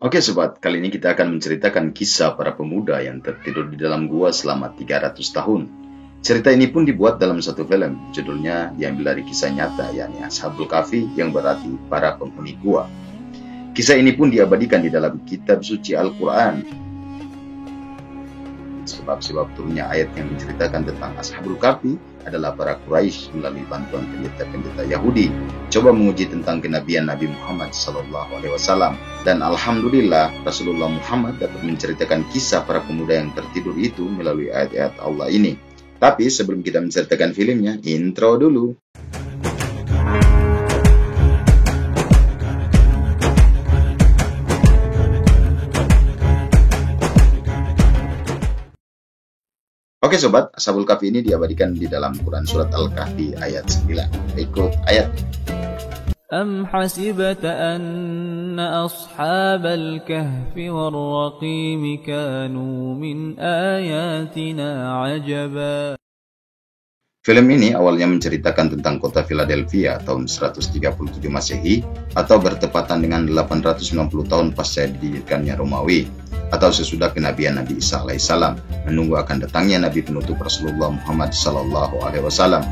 Oke sobat, kali ini kita akan menceritakan kisah para pemuda yang tertidur di dalam gua selama 300 tahun. Cerita ini pun dibuat dalam satu film, judulnya diambil dari kisah nyata, yakni Ashabul Kahfi, yang berarti para penghuni gua. Kisah ini pun diabadikan di dalam kitab suci Al-Quran. Sebab-sebab turunnya ayat yang menceritakan tentang Ashabul Kahfi adalah para Quraisy melalui bantuan pendeta-pendeta Yahudi coba menguji tentang kenabian Nabi Muhammad SAW. Dan alhamdulillah Rasulullah Muhammad dapat menceritakan kisah para pemuda yang tertidur itu melalui ayat-ayat Allah ini. Tapi sebelum kita menceritakan filmnya, intro dulu. Oke sobat, Ashabul Kahfi ini diabadikan di dalam Quran Surat Al-Kahfi ayat 9. Ikut ayat. أم حسبت أن أصحاب الكهف والرقيم كانوا من آياتنا عجبا. Film ini awalnya menceritakan tentang kota Philadelphia tahun 137 Masehi atau bertepatan dengan 890 tahun pasca didirikannya Romawi atau sesudah kenabian Nabi Isa alaihissalam, menunggu akan datangnya Nabi penutup Rasulullah Muhammad sallallahu alaihi wasallam,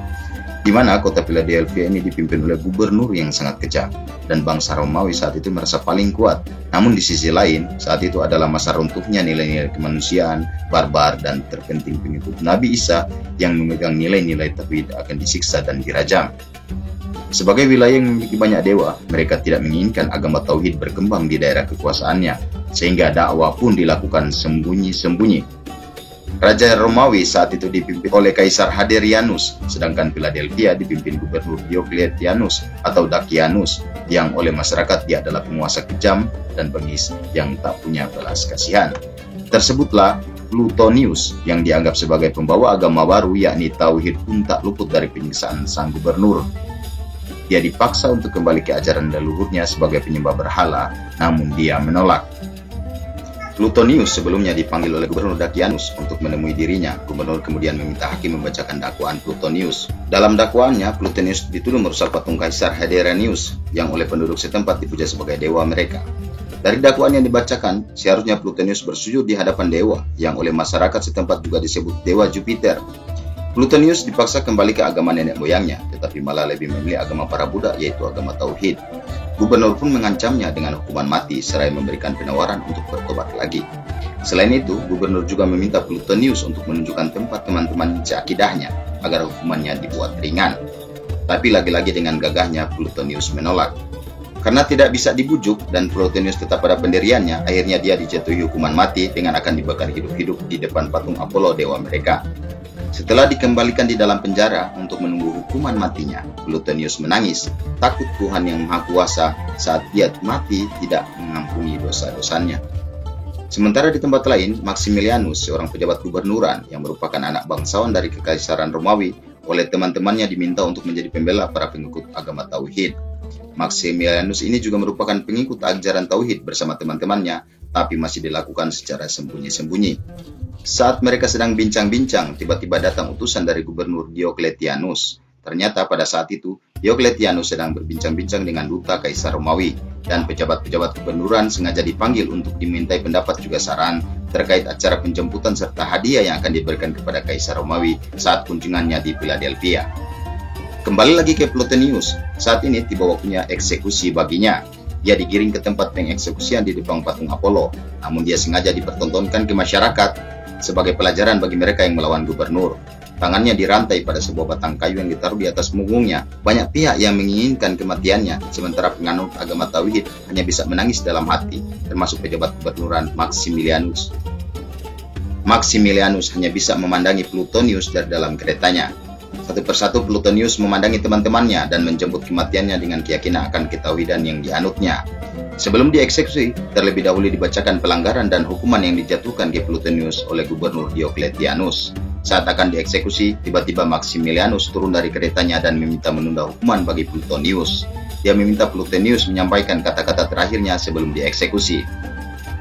di mana kota Philadelphia ini dipimpin oleh gubernur yang sangat kejam dan bangsa Romawi saat itu merasa paling kuat. Namun di sisi lain, saat itu adalah masa runtuhnya nilai-nilai kemanusiaan, barbar, dan terpenting pengikut Nabi Isa yang memegang nilai-nilai tauhid akan disiksa dan dirajam. Sebagai wilayah yang memiliki banyak dewa, mereka tidak menginginkan agama tauhid berkembang di daerah kekuasaannya, sehingga dakwah pun dilakukan sembunyi-sembunyi. Raja Romawi saat itu dipimpin oleh Kaisar Hadrianus, sedangkan Philadelphia dipimpin Gubernur Diocletianus atau Dakianus, yang oleh masyarakat dia adalah penguasa kejam dan bengis yang tak punya belas kasihan. Tersebutlah Plutonius yang dianggap sebagai pembawa agama baru, yakni tauhid, pun tak luput dari penyiksaan sang gubernur. Dia dipaksa untuk kembali ke ajaran leluhurnya sebagai penyembah berhala, namun dia menolak. Plutonius sebelumnya dipanggil oleh Gubernur Dakianus untuk menemui dirinya. Gubernur kemudian meminta hakim membacakan dakwaan Plutonius. Dalam dakwaannya, Plutonius dituduh merusak patung Kaisar Hadrianus yang oleh penduduk setempat dipuja sebagai dewa mereka. Dari dakwaan yang dibacakan, seharusnya Plutonius bersujud di hadapan dewa yang oleh masyarakat setempat juga disebut dewa Jupiter. Plutonius dipaksa kembali ke agama nenek moyangnya, tetapi malah lebih memilih agama para Buddha, yaitu agama tauhid. Gubernur pun mengancamnya dengan hukuman mati seraya memberikan penawaran untuk bertobat lagi. Selain itu, gubernur juga meminta Plutonius untuk menunjukkan tempat teman-teman seakidahnya agar hukumannya dibuat ringan. Tapi lagi-lagi dengan gagahnya Plutonius menolak. Karena tidak bisa dibujuk dan Plutonius tetap pada pendiriannya, akhirnya dia dijatuhi hukuman mati dengan akan dibakar hidup-hidup di depan patung Apollo dewa mereka. Setelah dikembalikan di dalam penjara untuk menunggu hukuman matinya, Plutonius menangis, takut Tuhan yang Maha Kuasa saat dia mati tidak mengampuni dosa-dosanya. Sementara di tempat lain, Maximilianus, seorang pejabat gubernuran yang merupakan anak bangsawan dari Kekaisaran Romawi, oleh teman-temannya diminta untuk menjadi pembela para pengikut agama tauhid. Maximilianus ini juga merupakan pengikut ajaran tauhid bersama teman-temannya, tapi masih dilakukan secara sembunyi-sembunyi. Saat mereka sedang bincang-bincang, tiba-tiba datang utusan dari Gubernur Diocletianus. Ternyata pada saat itu, Diocletianus sedang berbincang-bincang dengan duta Kaisar Romawi, dan pejabat-pejabat gubernuran sengaja dipanggil untuk dimintai pendapat juga saran terkait acara penjemputan serta hadiah yang akan diberikan kepada Kaisar Romawi saat kunjungannya di Philadelphia. Kembali lagi ke Plutonius, saat ini tiba waktunya eksekusi baginya. Dia digiring ke tempat pengeksekusian di depan patung Apollo, namun dia sengaja dipertontonkan ke masyarakat sebagai pelajaran bagi mereka yang melawan gubernur. Tangannya dirantai pada sebuah batang kayu yang ditaruh di atas punggungnya. Banyak pihak yang menginginkan kematiannya, sementara penganut agama tauhid hanya bisa menangis dalam hati, termasuk pejabat gubernuran Maximilianus. Maximilianus hanya bisa memandangi Plutonius dari dalam keretanya. Satu persatu Plutonius memandangi teman-temannya dan menjemput kematiannya dengan keyakinan akan ketauhidan yang dianutnya. Sebelum dieksekusi, terlebih dahulu dibacakan pelanggaran dan hukuman yang dijatuhkan ke Plutonius oleh Gubernur Diocletianus. Saat akan dieksekusi, tiba-tiba Maximilianus turun dari keretanya dan meminta menunda hukuman bagi Plutonius. Dia meminta Plutonius menyampaikan kata-kata terakhirnya sebelum dieksekusi.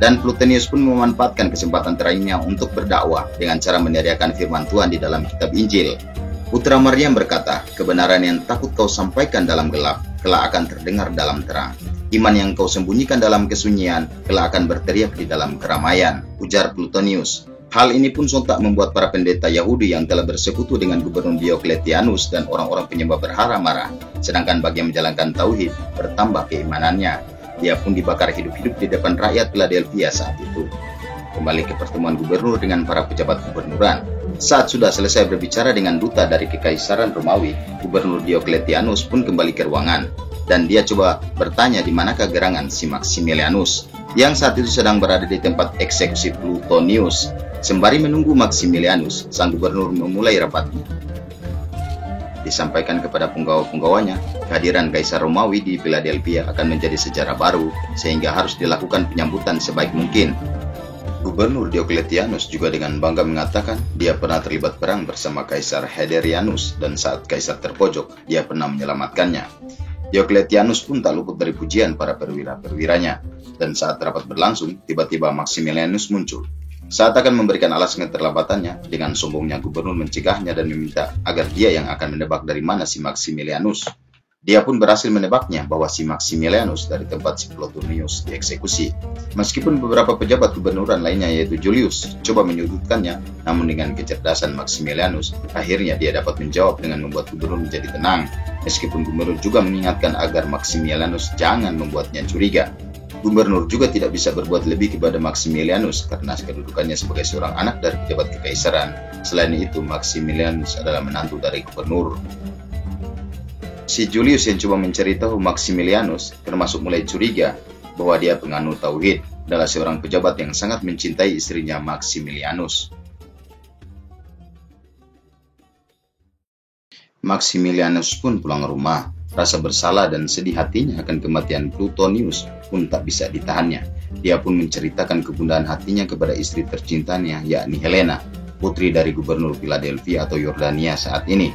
Dan Plutonius pun memanfaatkan kesempatan terakhirnya untuk berdakwah dengan cara meneriakkan firman Tuhan di dalam kitab Injil. Putra Maryam berkata, kebenaran yang takut kau sampaikan dalam gelap, kelak akan terdengar dalam terang. Iman yang kau sembunyikan dalam kesunyian kelak akan berteriak di dalam keramaian, ujar Plutonius. Hal ini pun sontak membuat para pendeta Yahudi yang telah bersekutu dengan Gubernur Diocletianus dan orang-orang penyembah berhala marah. Sedangkan bagi yang menjalankan tauhid, bertambah keimanannya. Dia pun dibakar hidup-hidup di depan rakyat Philadelphia saat itu. Kembali ke pertemuan gubernur dengan para pejabat gubernuran. Saat sudah selesai berbicara dengan duta dari Kekaisaran Romawi, Gubernur Diocletianus pun kembali ke ruangan. Dan dia coba bertanya di manakah gerangan si Maximilianus, yang saat itu sedang berada di tempat eksekusi Plutonius. Sembari menunggu Maximilianus, sang gubernur memulai rapatnya. Disampaikan kepada penggawa-penggawanya, kehadiran Kaisar Romawi di Philadelphia akan menjadi sejarah baru, sehingga harus dilakukan penyambutan sebaik mungkin. Gubernur Diocletianus juga dengan bangga mengatakan dia pernah terlibat perang bersama Kaisar Hadrianus dan saat Kaisar terpojok, dia pernah menyelamatkannya. Diocletianus pun tak luput dari pujian para perwira-perwiranya, dan saat rapat berlangsung, tiba-tiba Maximilianus muncul. Saat akan memberikan alasan keterlambatannya, dengan sombongnya gubernur mencegahnya dan meminta agar dia yang akan menebak dari mana si Maximilianus. Dia pun berhasil menebaknya bahwa si Maximilianus dari tempat si Plutonius dieksekusi. Meskipun beberapa pejabat gubernuran lainnya yaitu Julius coba menyudutkannya, namun dengan kecerdasan Maximilianus, akhirnya dia dapat menjawab dengan membuat gubernur menjadi tenang. Meskipun gubernur juga mengingatkan agar Maximilianus jangan membuatnya curiga. Gubernur juga tidak bisa berbuat lebih kepada Maximilianus karena kedudukannya sebagai seorang anak dari pejabat kekaisaran. Selain itu, Maximilianus adalah menantu dari gubernur. Si Julius yang coba mencari tahu Maximilianus termasuk mulai curiga bahwa dia penganut tauhid, adalah seorang pejabat yang sangat mencintai istrinya Maximilianus. Maximilianus pun pulang rumah. Rasa bersalah dan sedih hatinya akan kematian Plutonius pun tak bisa ditahannya. Dia pun menceritakan kegundahan hatinya kepada istri tercintanya, yakni Helena, putri dari Gubernur Philadelphia atau Yordania saat ini.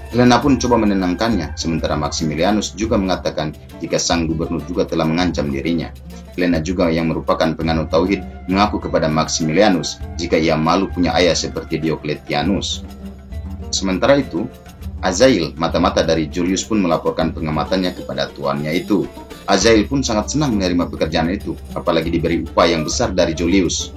Helena pun coba menenangkannya, sementara Maximilianus juga mengatakan jika sang gubernur juga telah mengancam dirinya. Helena juga yang merupakan penganut tauhid mengaku kepada Maximilianus jika ia malu punya ayah seperti Diocletianus. Sementara itu, Azail, mata-mata dari Julius pun melaporkan pengamatannya kepada tuannya itu. Azail pun sangat senang menerima pekerjaan itu, apalagi diberi upah yang besar dari Julius.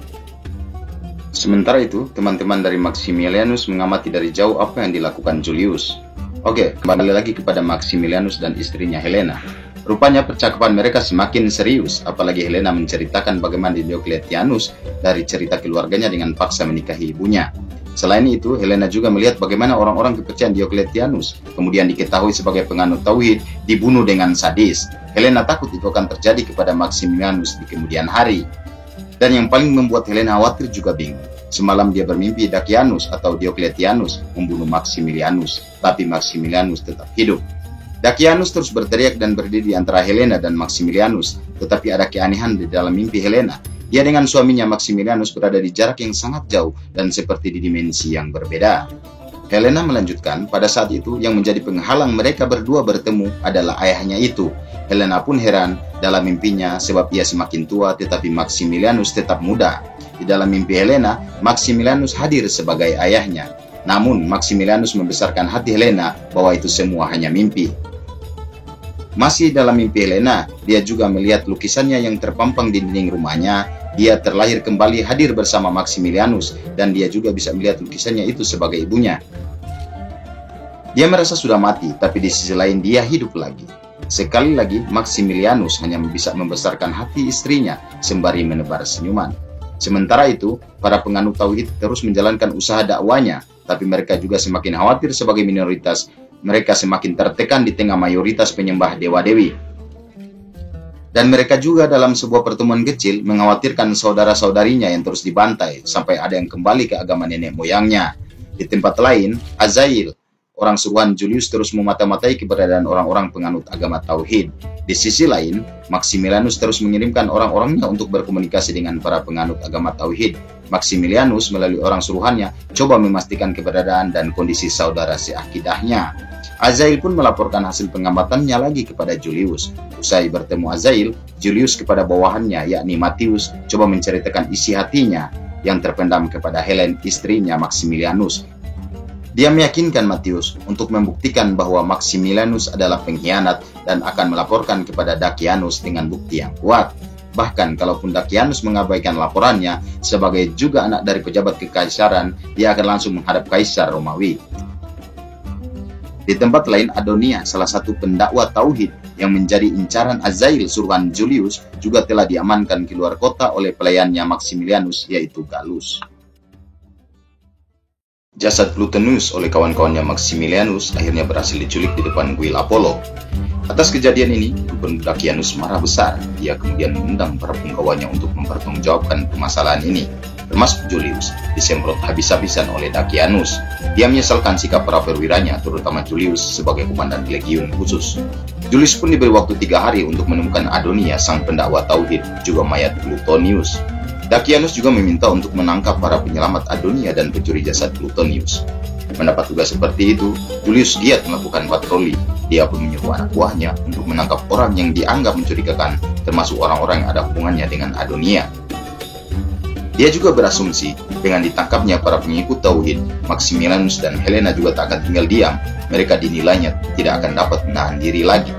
Sementara itu, teman-teman dari Maximilianus mengamati dari jauh apa yang dilakukan Julius. Oke, kembali lagi kepada Maximilianus dan istrinya Helena. Rupanya percakapan mereka semakin serius, apalagi Helena menceritakan bagaimana Diocletianus dari cerita keluarganya dengan paksa menikahi ibunya. Selain itu, Helena juga melihat bagaimana orang-orang kepercayaan Diocletianus, kemudian diketahui sebagai penganut tauhid, dibunuh dengan sadis. Helena takut itu akan terjadi kepada Maximilianus di kemudian hari. Dan yang paling membuat Helena khawatir juga bingung. Semalam dia bermimpi Dakianus atau Diocletianus membunuh Maximilianus, tapi Maximilianus tetap hidup. Dakianus terus berteriak dan berdiri di antara Helena dan Maximilianus, tetapi ada keanehan di dalam mimpi Helena. Dia dengan suaminya Maximilianus berada di jarak yang sangat jauh dan seperti di dimensi yang berbeda. Helena melanjutkan, pada saat itu yang menjadi penghalang mereka berdua bertemu adalah ayahnya itu. Helena pun heran dalam mimpinya sebab ia semakin tua tetapi Maximilianus tetap muda. Di dalam mimpi Helena, Maximilianus hadir sebagai ayahnya. Namun Maximilianus membesarkan hati Helena bahwa itu semua hanya mimpi. Masih dalam mimpi Helena, dia juga melihat lukisannya yang terpampang di dinding rumahnya. Dia terlahir kembali hadir bersama Maximilianus dan dia juga bisa melihat lukisannya itu sebagai ibunya. Dia merasa sudah mati, tapi di sisi lain dia hidup lagi. Sekali lagi, Maximilianus hanya bisa membesarkan hati istrinya sembari menebar senyuman. Sementara itu, para penganut tauhid terus menjalankan usaha dakwanya, tapi mereka juga semakin khawatir sebagai minoritas. Mereka semakin tertekan di tengah mayoritas penyembah dewa-dewi. Dan mereka juga dalam sebuah pertemuan kecil mengkhawatirkan saudara-saudarinya yang terus dibantai sampai ada yang kembali ke agama nenek moyangnya. Di tempat lain, Azail, orang suruhan Julius, terus memata-matai keberadaan orang-orang penganut agama tauhid. Di sisi lain, Maximilianus terus mengirimkan orang-orangnya untuk berkomunikasi dengan para penganut agama tauhid. Maximilianus melalui orang suruhannya coba memastikan keberadaan dan kondisi saudara seakidahnya. Azail pun melaporkan hasil pengamatannya lagi kepada Julius. Usai bertemu Azail, Julius kepada bawahannya yakni Matius coba menceritakan isi hatinya yang terpendam kepada Helen, istrinya Maximilianus. Dia meyakinkan Matius untuk membuktikan bahwa Maximilianus adalah pengkhianat dan akan melaporkan kepada Dakianus dengan bukti yang kuat. Bahkan kalaupun Dakianus mengabaikan laporannya, sebagai juga anak dari pejabat kekaisaran, dia akan langsung menghadap Kaisar Romawi. Di tempat lain, Adonia, salah satu pendakwa tauhid yang menjadi incaran Azail suruhan Julius, juga telah diamankan keluar kota oleh pelayannya Maximilianus, yaitu Gallus. Jasad Plutonus oleh kawan-kawannya Maximilianus akhirnya berhasil diculik di depan kuil Apollo. Atas kejadian ini, Gubernur Dakianus marah besar. Dia kemudian mengundang para penggawanya untuk mempertanggungjawabkan permasalahan ini, termasuk Julius, disemprot habis-habisan oleh Dakianus. Dia menyesalkan sikap para perwiranya, terutama Julius sebagai komandan legiun khusus. Julius pun diberi waktu 3 hari untuk menemukan Adonia, sang pendakwa tauhid, juga mayat Plutonius. Dakianus juga meminta untuk menangkap para penyelamat Adonia dan pencuri jasad Plutonius. Mendapat tugas seperti itu, Julius giat melakukan patroli. Dia pun menyuruh anak buahnya untuk menangkap orang yang dianggap mencurigakan, termasuk orang-orang yang ada hubungannya dengan Adonia. Dia juga berasumsi dengan ditangkapnya para pengikut tauhid, Maximilianus dan Helena juga tak akan tinggal diam. Mereka dinilainya tidak akan dapat menahan diri lagi.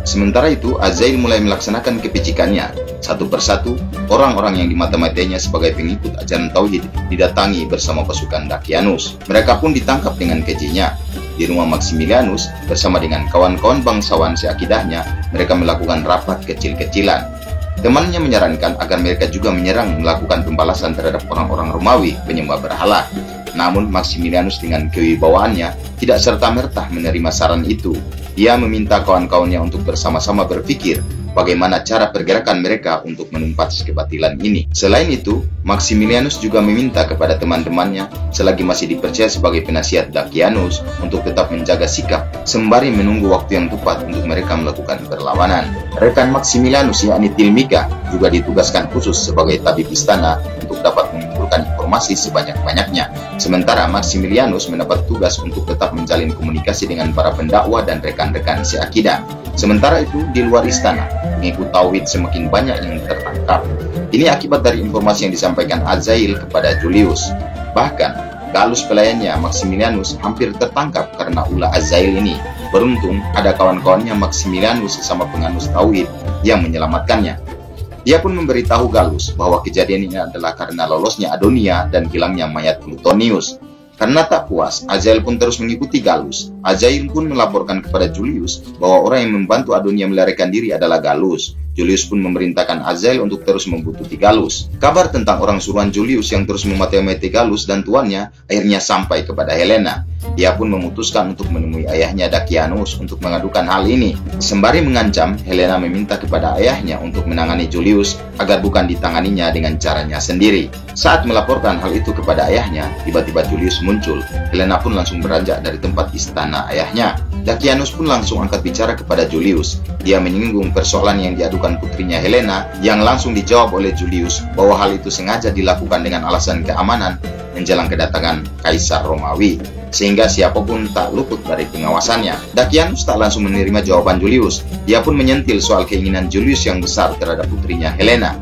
Sementara itu, Azail mulai melaksanakan kepicikannya. Satu persatu, orang-orang yang dimata-matainya sebagai pengikut ajaran tauhid didatangi bersama pasukan Dakianus. Mereka pun ditangkap dengan kejinya. Di rumah Maximilianus, bersama dengan kawan-kawan bangsawan seakidahnya, mereka melakukan rapat kecil-kecilan. Temannya menyarankan agar mereka juga menyerang melakukan pembalasan terhadap orang-orang Romawi penyembah berhala. Namun Maximilianus dengan kewibawaannya tidak serta-merta menerima saran itu. Dia meminta kawan-kawannya untuk bersama-sama berpikir bagaimana cara pergerakan mereka untuk menumpas kebatilan ini. Selain itu, Maximilianus juga meminta kepada teman-temannya selagi masih dipercaya sebagai penasihat Dakianus untuk tetap menjaga sikap sembari menunggu waktu yang tepat untuk mereka melakukan perlawanan. Rekan Maximilianus yakni Tilmika juga ditugaskan khusus sebagai tabib istana untuk dapat mengumpulkan informasi sebanyak-banyaknya. Sementara Maximilianus mendapat tugas untuk tetap menjalin komunikasi dengan para pendakwa dan rekan-rekan seakidah. Sementara itu, di luar istana, pengikut tauhid semakin banyak yang tertangkap. Ini akibat dari informasi yang disampaikan Azail kepada Julius. Bahkan, Gallus pelayannya Maximilianus hampir tertangkap karena ulah Azail ini. Beruntung, ada kawan-kawannya Maximilianus sesama penganut tauhid yang menyelamatkannya. Dia pun memberitahu Gallus bahwa kejadian ini adalah karena lolosnya Adonia dan hilangnya mayat Plutonius. Karena tak puas, Azail pun terus mengikuti Gallus. Azail pun melaporkan kepada Julius bahwa orang yang membantu Adonia melarikan diri adalah Gallus. Julius pun memerintahkan Azail untuk terus membuntuti Gallus. Kabar tentang orang suruhan Julius yang terus memata-matai Gallus dan tuannya akhirnya sampai kepada Helena. Dia pun memutuskan untuk menemui ayahnya Dakianus untuk mengadukan hal ini. Sembari mengancam, Helena meminta kepada ayahnya untuk menangani Julius agar bukan ditanganinya dengan caranya sendiri. Saat melaporkan hal itu kepada ayahnya, tiba-tiba Julius muncul. Helena pun langsung beranjak dari tempat istana ayahnya. Dakianus pun langsung angkat bicara kepada Julius. Dia menyinggung persoalan yang diadukan putrinya Helena, yang langsung dijawab oleh Julius bahwa hal itu sengaja dilakukan dengan alasan keamanan menjelang kedatangan Kaisar Romawi, sehingga siapapun tak luput dari pengawasannya. Dakianus tak langsung menerima jawaban Julius. Dia pun menyentil soal keinginan Julius yang besar terhadap putrinya Helena.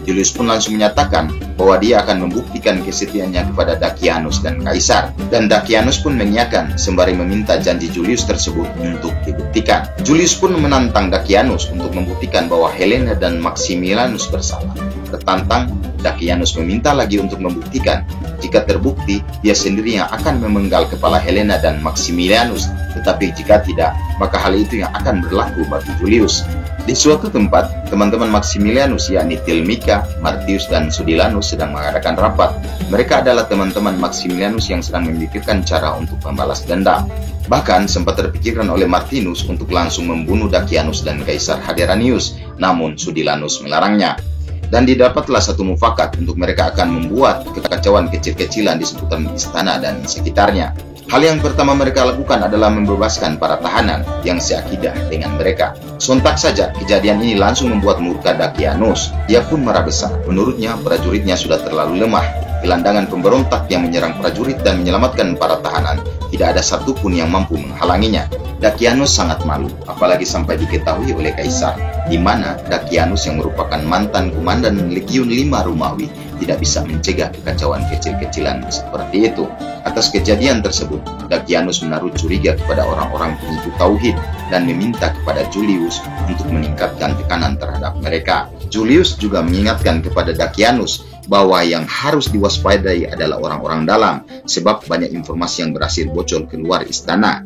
Julius pun langsung menyatakan bahwa dia akan membuktikan kesetiaannya kepada Dakianus dan Kaisar. Dan Dakianus pun mengiyakan sembari meminta janji Julius tersebut untuk dibuktikan. Julius pun menantang Dakianus untuk membuktikan bahwa Helena dan Maximilianus bersalah. Tertantang, Dakianus meminta lagi untuk membuktikan jika terbukti dia sendiri yang akan memenggal kepala Helena dan Maximilianus. Tetapi jika tidak, maka hal itu yang akan berlaku bagi Julius. Di suatu tempat, teman-teman Maximilianus yakni Tilmika, Martius, dan Sudilanus sedang mengadakan rapat. Mereka adalah teman-teman Maximilianus yang sedang memikirkan cara untuk membalas dendam. Bahkan sempat terpikirkan oleh Martinus untuk langsung membunuh Dakianus dan Kaisar Hadrianus, namun Sudilanus melarangnya. Dan didapatlah satu mufakat untuk mereka akan membuat kekacauan kecil-kecilan di seputaran istana dan sekitarnya. Hal yang pertama mereka lakukan adalah membebaskan para tahanan yang seakidah dengan mereka. Sontak saja kejadian ini langsung membuat murka Dakianus. Dia pun marah besar. Menurutnya prajuritnya sudah terlalu lemah. Gelandangan pemberontak yang menyerang prajurit dan menyelamatkan para tahanan, tidak ada satupun yang mampu menghalanginya. Dakianus sangat malu, apalagi sampai diketahui oleh Kaisar, di mana Dakianus yang merupakan mantan komandan Legiun 5 Romawi tidak bisa mencegah kekacauan kecil-kecilan seperti itu. Atas kejadian tersebut, Dakianus menaruh curiga kepada orang-orang pengikut tauhid. dan meminta kepada Julius untuk meningkatkan tekanan terhadap mereka. Julius juga mengingatkan kepada Dakianus bahwa yang harus diwaspadai adalah orang-orang dalam, sebab banyak informasi yang berhasil bocor keluar istana.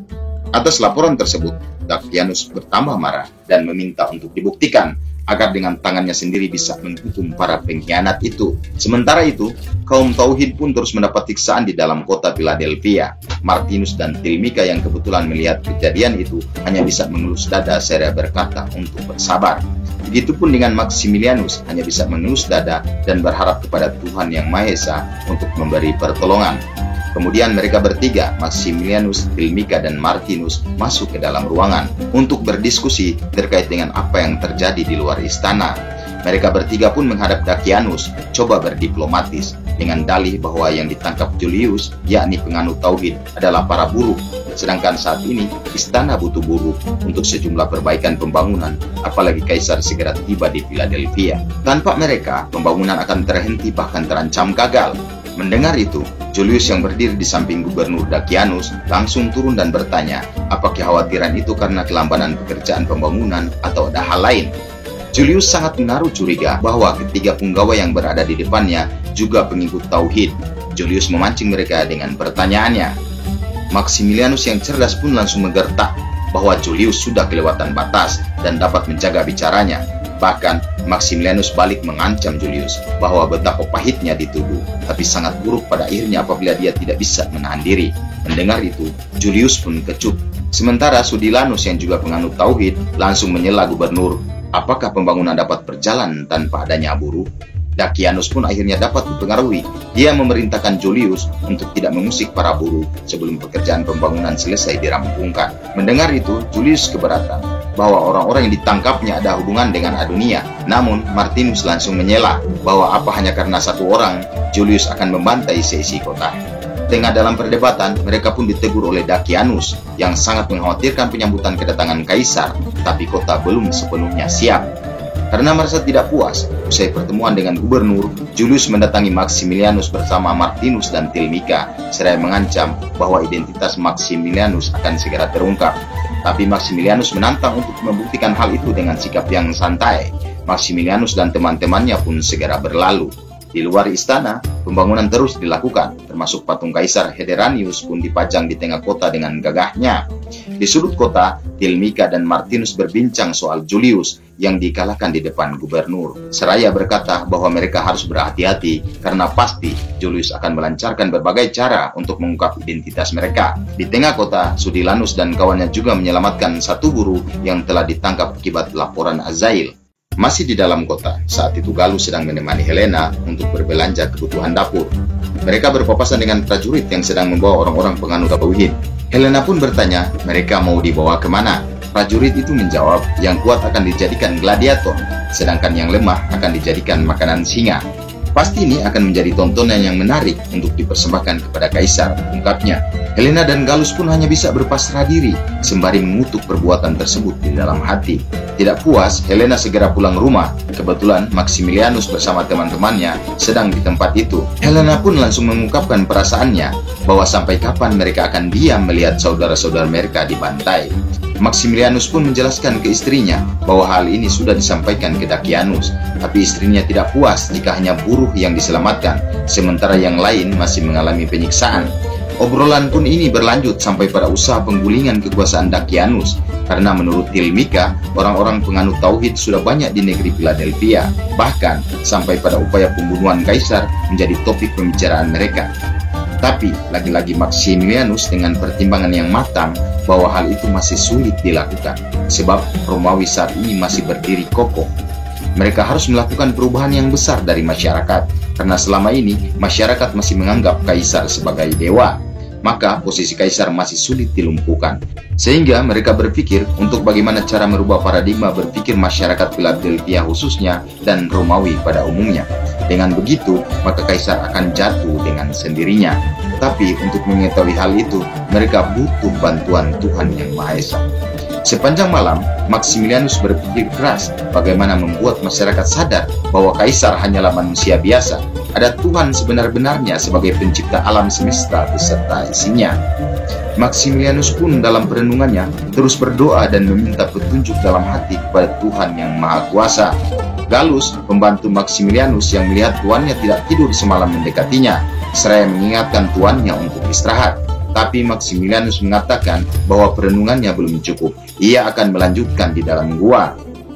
Atas laporan tersebut, Dakianus bertambah marah dan meminta untuk dibuktikan agar dengan tangannya sendiri bisa menghukum para pengkhianat itu. Sementara itu, kaum Tauhid pun terus mendapat siksaan di dalam kota Philadelphia. Martinus dan Tilmika yang kebetulan melihat kejadian itu hanya bisa mengelus dada seraya berkata untuk bersabar. Begitupun dengan Maximilianus, hanya bisa mengelus dada dan berharap kepada Tuhan Yang Maha Esa untuk memberi pertolongan. Kemudian mereka bertiga, Maximilianus, Tilmika, dan Martinus, masuk ke dalam ruangan untuk berdiskusi terkait dengan apa yang terjadi di luar istana. Mereka bertiga pun menghadap Dakianus, coba berdiplomatis, dengan dalih bahwa yang ditangkap Julius, yakni penganut Tauhid, adalah para buruh. Sedangkan saat ini, istana butuh buruh untuk sejumlah perbaikan pembangunan, apalagi Kaisar segera tiba di Philadelphia. Tanpa mereka, pembangunan akan terhenti bahkan terancam gagal. Mendengar itu, Julius yang berdiri di samping Gubernur Dakianus langsung turun dan bertanya, apa kekhawatiran itu karena kelambanan pekerjaan pembangunan atau ada hal lain? Julius sangat menaruh curiga bahwa ketiga punggawa yang berada di depannya juga pengikut Tauhid. Julius memancing mereka dengan pertanyaannya. Maximilianus yang cerdas pun langsung menggertak bahwa Julius sudah kelewatan batas dan dapat menjaga bicaranya. Bahkan, Maximilianus balik mengancam Julius bahwa betapa pahitnya dituduh, tapi sangat buruk pada akhirnya apabila dia tidak bisa menahan diri. Mendengar itu, Julius pun kecut. Sementara Sudilanus yang juga penganut Tauhid langsung menyela gubernur, apakah pembangunan dapat berjalan tanpa adanya buruh? Dakianus pun akhirnya dapat dipengaruhi. Dia memerintahkan Julius untuk tidak mengusik para buruh sebelum pekerjaan pembangunan selesai dirampungkan. Mendengar itu, Julius keberatan bahwa orang-orang yang ditangkapnya ada hubungan dengan Adonia. Namun, Martinus langsung menyela bahwa apa hanya karena satu orang, Julius akan membantai seisi kota. Tengah dalam perdebatan, mereka pun ditegur oleh Dakianus yang sangat mengkhawatirkan penyambutan kedatangan Kaisar, tapi kota belum sepenuhnya siap. Karena merasa tidak puas, usai pertemuan dengan gubernur, Julius mendatangi Maximilianus bersama Martinus dan Tilmika, seraya mengancam bahwa identitas Maximilianus akan segera terungkap. Tapi Maximilianus menantang untuk membuktikan hal itu dengan sikap yang santai. Maximilianus dan teman-temannya pun segera berlalu. Di luar istana, pembangunan terus dilakukan, termasuk patung Kaisar Hederanius pun dipajang di tengah kota dengan gagahnya. Di sudut kota, Tilmika dan Martinus berbincang soal Julius yang dikalahkan di depan gubernur. Seraya berkata bahwa mereka harus berhati-hati karena pasti Julius akan melancarkan berbagai cara untuk mengungkap identitas mereka. Di tengah kota, Sudilanus dan kawannya juga menyelamatkan satu buruh yang telah ditangkap akibat laporan Azail. Masih di dalam kota, saat itu Gallus sedang menemani Helena untuk berbelanja kebutuhan dapur. Mereka berpapasan dengan prajurit yang sedang membawa orang-orang penganut Tauhid. Helena pun bertanya, mereka mau dibawa kemana? Prajurit itu menjawab, yang kuat akan dijadikan gladiator, sedangkan yang lemah akan dijadikan makanan singa. Pasti ini akan menjadi tontonan yang menarik untuk dipersembahkan kepada Kaisar, ungkapnya. Helena dan Gallus pun hanya bisa berpasrah diri, sembari mengutuk perbuatan tersebut di dalam hati. Tidak puas, Helena segera pulang rumah. Kebetulan Maximilianus bersama teman-temannya sedang di tempat itu. Helena pun langsung mengungkapkan perasaannya bahwa sampai kapan mereka akan diam melihat saudara-saudara mereka dibantai. Maximilianus pun menjelaskan ke istrinya bahwa hal ini sudah disampaikan ke Dakianus, tapi istrinya tidak puas jika hanya buruh yang diselamatkan, sementara yang lain masih mengalami penyiksaan. Obrolan pun ini berlanjut sampai pada usaha penggulingan kekuasaan Dakianus, karena menurut Tilmika, orang-orang penganut Tauhid sudah banyak di negeri Philadelphia, bahkan sampai pada upaya pembunuhan Kaisar menjadi topik pembicaraan mereka. Tapi, lagi-lagi Maximilianus dengan pertimbangan yang matang bahwa hal itu masih sulit dilakukan, sebab Romawi saat ini masih berdiri kokoh. Mereka harus melakukan perubahan yang besar dari masyarakat, karena selama ini masyarakat masih menganggap Kaisar sebagai dewa. Maka posisi Kaisar masih sulit dilumpuhkan. Sehingga mereka berpikir untuk bagaimana cara merubah paradigma berpikir masyarakat Philadelphia khususnya dan Romawi pada umumnya. Dengan begitu, maka Kaisar akan jatuh dengan sendirinya. Tapi untuk mengetahui hal itu, mereka butuh bantuan Tuhan Yang Maha Esa. Sepanjang malam, Maximilianus berpikir keras bagaimana membuat masyarakat sadar bahwa Kaisar hanyalah manusia biasa. ada Tuhan sebenar-benarnya sebagai pencipta alam semesta beserta isinya. Maximilianus pun dalam perenungannya terus berdoa dan meminta petunjuk dalam hati kepada Tuhan yang Maha Kuasa. Gallus, pembantu Maximilianus yang melihat tuannya tidak tidur semalam mendekatinya, seraya mengingatkan tuannya untuk istirahat. Tapi Maximilianus mengatakan bahwa perenungannya belum cukup. Ia akan melanjutkan di dalam gua.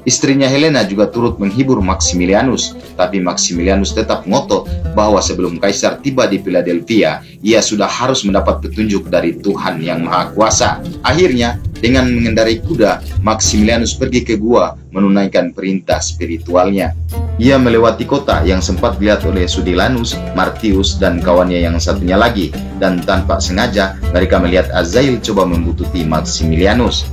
Istrinya Helena juga turut menghibur Maximilianus, tapi Maximilianus tetap ngotot bahwa sebelum kaisar tiba di Philadelphia, ia sudah harus mendapat petunjuk dari Tuhan yang Maha Kuasa. Akhirnya, dengan mengendarai kuda, Maximilianus pergi ke gua menunaikan perintah spiritualnya. Ia melewati kota yang sempat dilihat oleh Sudilanus, Martius, dan kawannya yang satunya lagi, dan tanpa sengaja mereka melihat Azail coba membuntuti Maximilianus.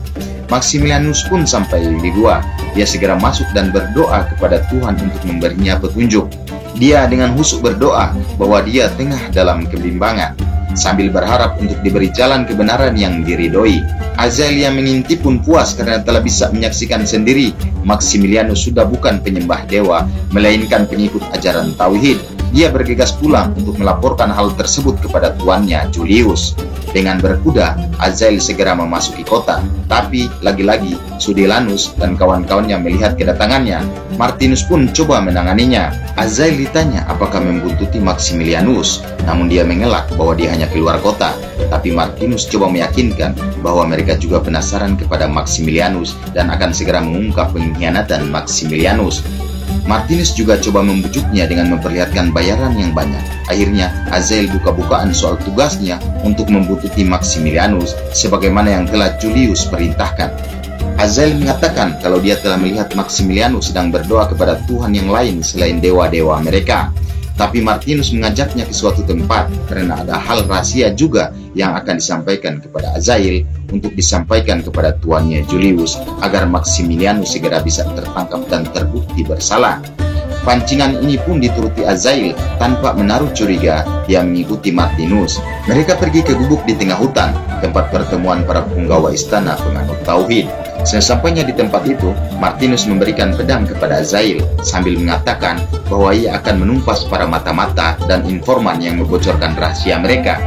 Maximilianus pun sampai di gua. Dia segera masuk dan berdoa kepada Tuhan untuk memberinya petunjuk. Dia dengan husuk berdoa bahwa dia tengah dalam kebimbangan, sambil berharap untuk diberi jalan kebenaran yang diridhoi. Azail yang mengintip pun puas karena telah bisa menyaksikan sendiri Maximilianus sudah bukan penyembah dewa, melainkan pengikut ajaran tauhid. Dia bergegas pulang untuk melaporkan hal tersebut kepada tuannya, Julius. Dengan berkuda, Azail segera memasuki kota. Tapi, lagi-lagi, Sudilanus dan kawan-kawannya melihat kedatangannya. Martinus pun coba menanganinya. Azail ditanya apakah membuntuti Maximilianus, namun dia mengelak bahwa dia hanya keluar kota. Tapi Martinus coba meyakinkan bahwa mereka juga penasaran kepada Maximilianus dan akan segera mengungkap pengkhianatan Maximilianus. Martinus juga coba membujuknya dengan memperlihatkan bayaran yang banyak. Akhirnya, Azail buka-bukaan soal tugasnya untuk membuntuti Maximilianus sebagaimana yang telah Julius perintahkan. Azail mengatakan kalau dia telah melihat Maximilianus sedang berdoa kepada Tuhan yang lain selain dewa-dewa mereka. Tapi Martinus mengajaknya ke suatu tempat karena ada hal rahasia juga yang akan disampaikan kepada Azail untuk disampaikan kepada tuannya Julius agar Maximilianus segera bisa tertangkap dan terbukti bersalah. Pancingan ini pun dituruti Azail tanpa menaruh curiga. Dia mengikuti Martinus. Mereka pergi ke gubuk di tengah hutan, tempat pertemuan para penggawa istana penganut tauhid. Sesampainya di tempat itu, Martinus memberikan pedang kepada Azail sambil mengatakan bahwa ia akan menumpas para mata-mata dan informan yang membocorkan rahasia mereka.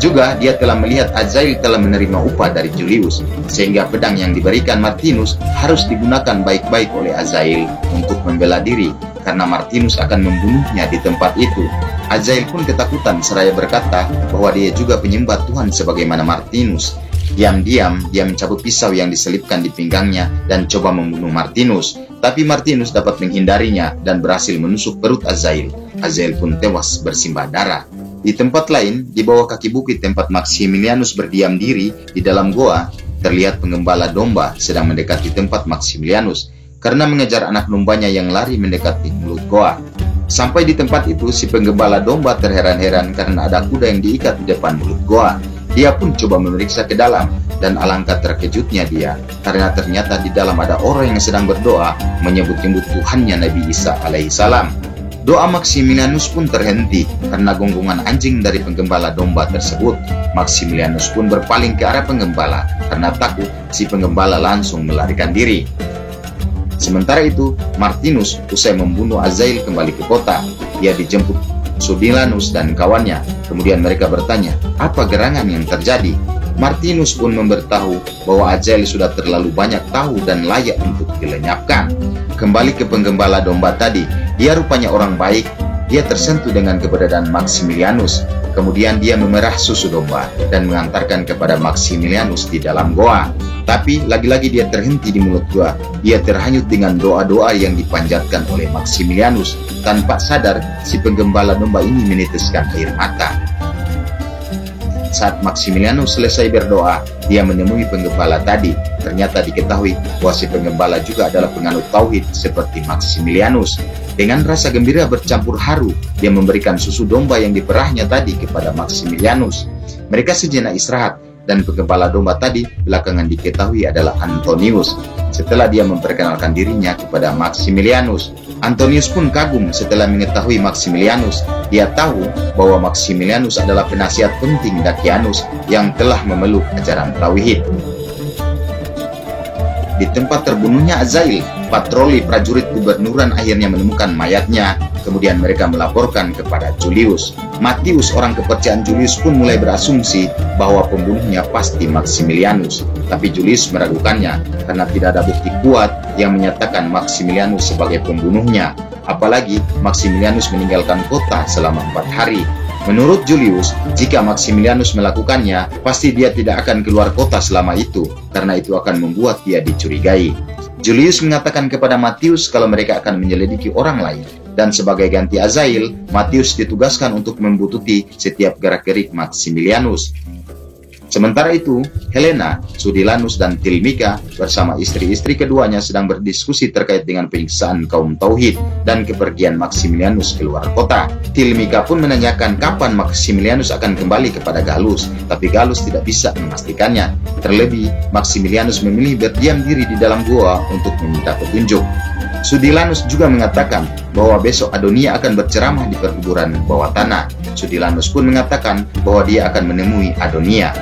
Juga dia telah melihat Azail telah menerima upah dari Julius, sehingga pedang yang diberikan Martinus harus digunakan baik-baik oleh Azail untuk membela diri, karena Martinus akan membunuhnya di tempat itu. Azail pun ketakutan seraya berkata bahwa dia juga penyembah Tuhan sebagaimana Martinus. Diam-diam, dia mencabut pisau yang diselipkan di pinggangnya dan coba membunuh Martinus. Tapi Martinus dapat menghindarinya dan berhasil menusuk perut Azail. Azail pun tewas bersimbah darah. Di tempat lain, di bawah kaki bukit tempat Maximilianus berdiam diri di dalam goa, terlihat penggembala domba sedang mendekati tempat Maximilianus karena mengejar anak dombanya yang lari mendekati mulut goa. Sampai di tempat itu, si penggembala domba terheran-heran karena ada kuda yang diikat di depan mulut goa. Dia pun coba memeriksa ke dalam, dan alangkah terkejutnya dia, karena ternyata di dalam ada orang yang sedang berdoa, menyebut-nyebut Tuhannya Nabi Isa alaihissalam. Doa Maximilianus pun terhenti, karena gonggongan anjing dari penggembala domba tersebut. Maximilianus pun berpaling ke arah penggembala, karena takut si penggembala langsung melarikan diri. Sementara itu, Martinus usai membunuh Azail kembali ke kota. Dia dijemput Sudilanus dan kawannya. Kemudian mereka bertanya, apa gerangan yang terjadi? Martinus pun memberitahu bahwa Azail sudah terlalu banyak tahu dan layak untuk dilenyapkan. Kembali ke penggembala domba tadi, dia rupanya orang baik. Dia tersentuh dengan keberadaan Maximilianus. Kemudian dia memerah susu domba dan mengantarkan kepada Maximilianus di dalam goa. Tapi lagi-lagi dia terhenti di mulut goa. Dia terhanyut dengan doa-doa yang dipanjatkan oleh Maximilianus. Tanpa sadar, si penggembala domba ini meneteskan air mata. Saat Maximilianus selesai berdoa, dia menemui penggembala tadi. Ternyata diketahui bahwa si penggembala juga adalah penganut tauhid seperti Maximilianus. Dengan rasa gembira bercampur haru, dia memberikan susu domba yang diperahnya tadi kepada Maximilianus. Mereka sejenak istirahat, dan penggembala domba tadi belakangan diketahui adalah Antonius. Setelah dia memperkenalkan dirinya kepada Maximilianus, Antonius pun kagum setelah mengetahui Maximilianus. Dia tahu bahwa Maximilianus adalah penasihat penting Dakianus yang telah memeluk ajaran tauhid. Di tempat terbunuhnya Azail, patroli prajurit gubernuran akhirnya menemukan mayatnya. Kemudian mereka melaporkan kepada Julius. Matius, orang kepercayaan Julius, pun mulai berasumsi bahwa pembunuhnya pasti Maximilianus. Tapi Julius meragukannya karena tidak ada bukti kuat yang menyatakan Maximilianus sebagai pembunuhnya. Apalagi Maximilianus meninggalkan kota selama 4 hari. Menurut Julius, jika Maximilianus melakukannya, pasti dia tidak akan keluar kota selama itu, karena itu akan membuat dia dicurigai. Julius mengatakan kepada Matius kalau mereka akan menyelidiki orang lain, dan sebagai ganti Azail, Matius ditugaskan untuk membuntuti setiap gerak-gerik Maximilianus. Sementara itu, Helena, Sudilanus, dan Tilmika bersama istri-istri keduanya sedang berdiskusi terkait dengan penyiksaan kaum Tauhid dan kepergian Maximilianus keluar kota. Tilmika pun menanyakan kapan Maximilianus akan kembali kepada Gallus, tapi Gallus tidak bisa memastikannya. Terlebih, Maximilianus memilih berdiam diri di dalam gua untuk meminta petunjuk. Sudilanus juga mengatakan bahwa besok Adonia akan berceramah di perkuburan bawah tanah. Sudilanus pun mengatakan bahwa dia akan menemui Adonia.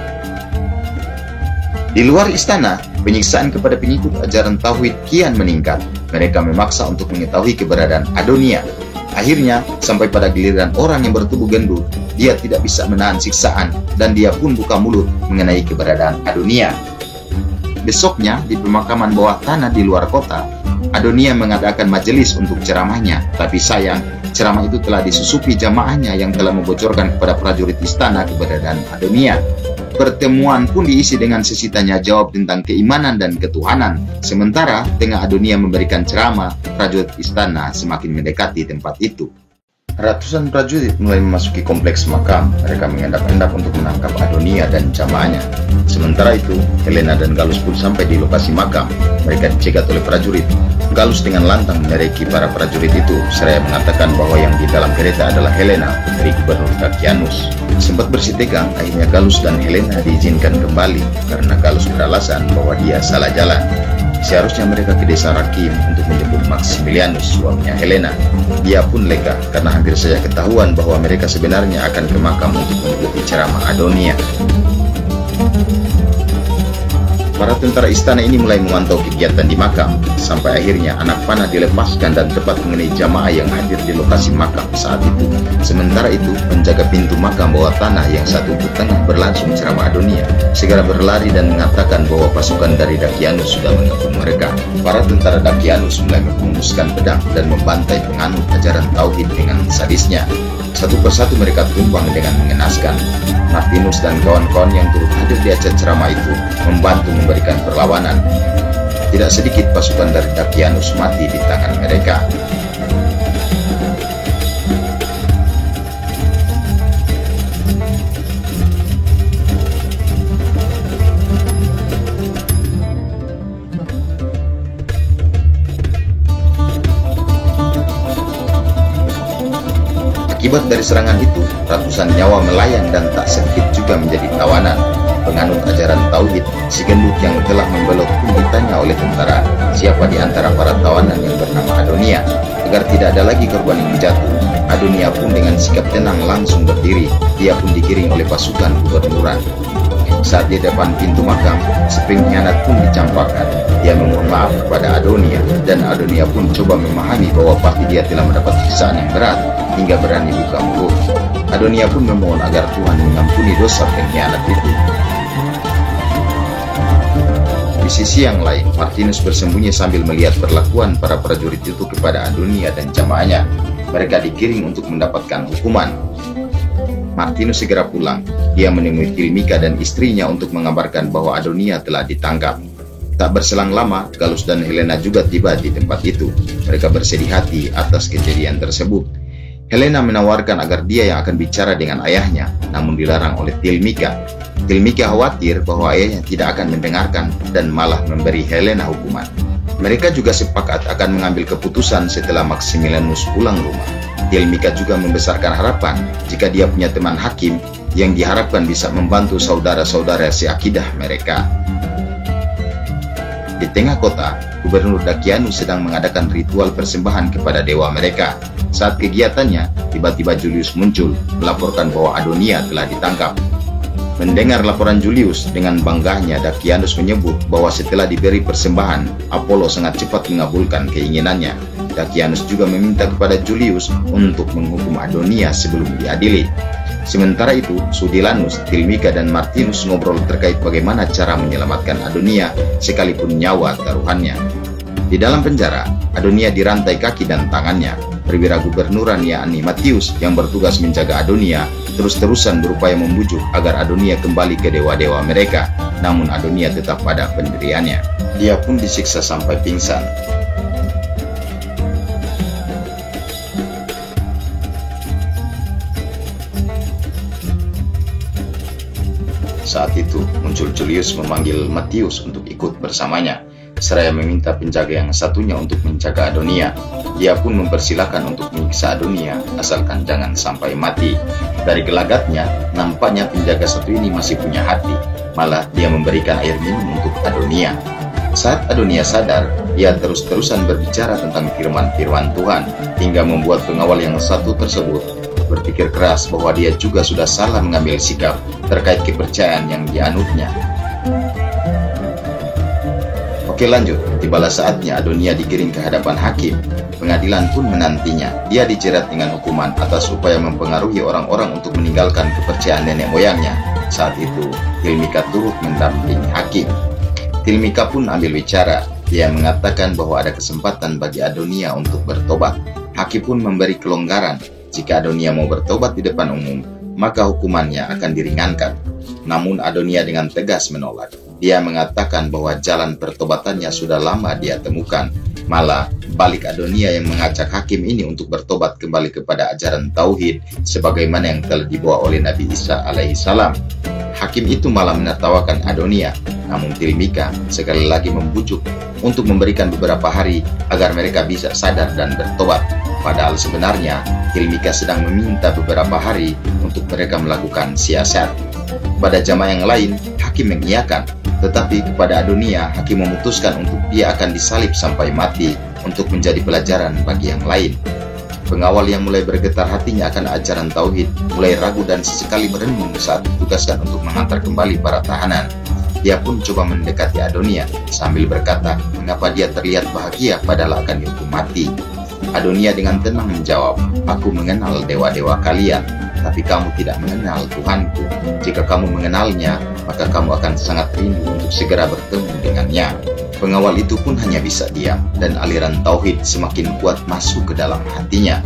Di luar istana, penyiksaan kepada pengikut ajaran Tauhid kian meningkat. Mereka memaksa untuk mengetahui keberadaan Adonia. Akhirnya, sampai pada giliran orang yang bertubuh gendut, dia tidak bisa menahan siksaan dan dia pun buka mulut mengenai keberadaan Adonia. Besoknya, di pemakaman bawah tanah di luar kota, Adonia mengadakan majelis untuk ceramahnya. Tapi sayang, ceramah itu telah disusupi jamaahnya yang telah membocorkan kepada prajurit istana keberadaan Adonia. Pertemuan pun diisi dengan sesi tanya jawab tentang keimanan dan ketuhanan. Sementara tengah Adonia memberikan ceramah, prajurit istana semakin mendekati tempat itu. Ratusan prajurit mulai memasuki kompleks makam. Mereka mengendap-endap untuk menangkap Adonia dan jamaahnya. Sementara itu, Helena dan Gallus pun sampai di lokasi makam. Mereka dicegat oleh prajurit. Gallus dengan lantang menereki para prajurit itu, seraya mengatakan bahwa yang di dalam kereta adalah Helena, putri Gubernur Dakianus. Sempat bersih tegang, akhirnya Gallus dan Helena diizinkan kembali karena Gallus beralasan bahwa dia salah jalan. Seharusnya mereka ke desa Rakim untuk menjemput Maximilianus, suaminya Helena. Dia pun lega karena hampir saja ketahuan bahwa mereka sebenarnya akan ke makam untuk mengikuti ceramah Adonia. Para tentara istana ini mulai memantau kegiatan di makam, sampai akhirnya anak panah dilepaskan dan tepat mengenai jamaah yang hadir di lokasi makam saat itu. Sementara itu, penjaga pintu makam bawah tanah yang satu itu tengah berlangsung ceramah Adonia segera berlari dan mengatakan bahwa pasukan dari Dakianus sudah mengepung mereka. Para tentara Dakianus mulai menghunuskan pedang dan membantai penganut ajaran Tauhid dengan sadisnya. Satu persatu mereka tumbang dengan mengenaskan. Martinus dan kawan-kawan yang turut hadir di acara ceramah itu membantu memberikan perlawanan. Tidak sedikit pasukan dari Dakianus mati di tangan mereka. Akibat dari serangan itu, ratusan nyawa melayang dan tak sedikit juga menjadi tawanan. Penganut ajaran Tauhid, si gendut yang telah membelot pun ditanya oleh tentara siapa di antara para tawanan yang bernama Adonia. Agar tidak ada lagi korban yang jatuh, Adonia pun dengan sikap tenang langsung berdiri. Dia pun digiring oleh pasukan gubernuran. Saat di depan pintu makam, si pengkhianat pun dicampakkan. Dia memohon maaf kepada Adonia, dan Adonia pun coba memahami bahwa pasti dia telah mendapat siksaan yang berat hingga berani buka mulut. Adonia pun memohon agar Tuhan mengampuni dosa pengkhianat itu. Di sisi yang lain, Martinus bersembunyi sambil melihat perlakuan para prajurit itu kepada Adonia dan jamaahnya. Mereka digiring untuk mendapatkan hukuman. Martinus segera pulang. Dia menemui Tilmika dan istrinya untuk mengabarkan bahwa Adonia telah ditangkap. Tak berselang lama, Gallus dan Helena juga tiba di tempat itu. Mereka bersedih hati atas kejadian tersebut. Helena menawarkan agar dia yang akan bicara dengan ayahnya, namun dilarang oleh Tilmika. Tilmika khawatir bahwa ayahnya tidak akan mendengarkan dan malah memberi Helena hukuman. Mereka juga sepakat akan mengambil keputusan setelah Maximilianus pulang rumah. Tilmika juga membesarkan harapan jika dia punya teman hakim yang diharapkan bisa membantu saudara-saudara seakidah mereka. Di tengah kota, Gubernur Dakianus sedang mengadakan ritual persembahan kepada dewa mereka. Saat kegiatannya, tiba-tiba Julius muncul, melaporkan bahwa Adonia telah ditangkap. Mendengar laporan Julius, dengan bangganya Dakianus menyebut bahwa setelah diberi persembahan, Apollo sangat cepat mengabulkan keinginannya. Dakianus juga meminta kepada Julius untuk menghukum Adonia sebelum diadili. Sementara itu, Sudilanus, Tilmika, dan Martinus ngobrol terkait bagaimana cara menyelamatkan Adonia sekalipun nyawa taruhannya. Di dalam penjara, Adonia dirantai kaki dan tangannya. Perwira gubernuran yakni Matius yang bertugas menjaga Adonia terus-terusan berupaya membujuk agar Adonia kembali ke dewa-dewa mereka. Namun Adonia tetap pada pendiriannya. Dia pun disiksa sampai pingsan. Saat itu muncul Julius memanggil Matius untuk ikut bersamanya, seraya meminta penjaga yang satunya untuk menjaga Adonia. Dia pun mempersilahkan untuk menyiksa Adonia asalkan jangan sampai mati. Dari gelagatnya, nampaknya penjaga satu ini masih punya hati. Malah dia memberikan air minum untuk Adonia. Saat Adonia sadar, ia terus-terusan berbicara tentang firman-firman Tuhan hingga membuat pengawal yang satu tersebut berpikir keras bahwa dia juga sudah salah mengambil sikap terkait kepercayaan yang dianutnya. Oke, lanjut. Tibalah saatnya Adonia digiring ke hadapan hakim. Pengadilan pun menantinya. Dia dijerat dengan hukuman atas upaya mempengaruhi orang-orang untuk meninggalkan kepercayaan nenek moyangnya. Saat itu, Tilmika turut mendampingi hakim. Tilmika pun ambil bicara. Dia mengatakan bahwa ada kesempatan bagi Adonia untuk bertobat. Hakim pun memberi kelonggaran. Jika Adonia mau bertobat di depan umum, maka hukumannya akan diringankan. Namun Adonia dengan tegas menolak. Dia mengatakan bahwa jalan pertobatannya sudah lama dia temukan. Malah balik Adonia yang mengajak hakim ini untuk bertobat kembali kepada ajaran tauhid sebagaimana yang telah dibawa oleh Nabi Isa alaihissalam. Hakim itu malah menertawakan Adonia. Namun Tilmika sekali lagi membujuk untuk memberikan beberapa hari agar mereka bisa sadar dan bertobat. Padahal sebenarnya Tilmika sedang meminta beberapa hari untuk mereka melakukan siasat. Pada jamaah yang lain, hakim mengiyakan. Tetapi kepada Adonia, hakim memutuskan untuk dia akan disalib sampai mati untuk menjadi pelajaran bagi yang lain. Pengawal yang mulai bergetar hatinya akan ajaran tauhid mulai ragu dan sesekali merenung saat ditugaskan untuk mengantar kembali para tahanan. Dia pun coba mendekati Adonia sambil berkata, mengapa dia terlihat bahagia padahal akan dihukum mati. Adonia dengan tenang menjawab, aku mengenal dewa-dewa kalian, tapi kamu tidak mengenal Tuhanku. Jika kamu mengenalnya, maka kamu akan sangat rindu untuk segera bertemu dengannya. Pengawal itu pun hanya bisa diam, dan aliran tauhid semakin kuat masuk ke dalam hatinya.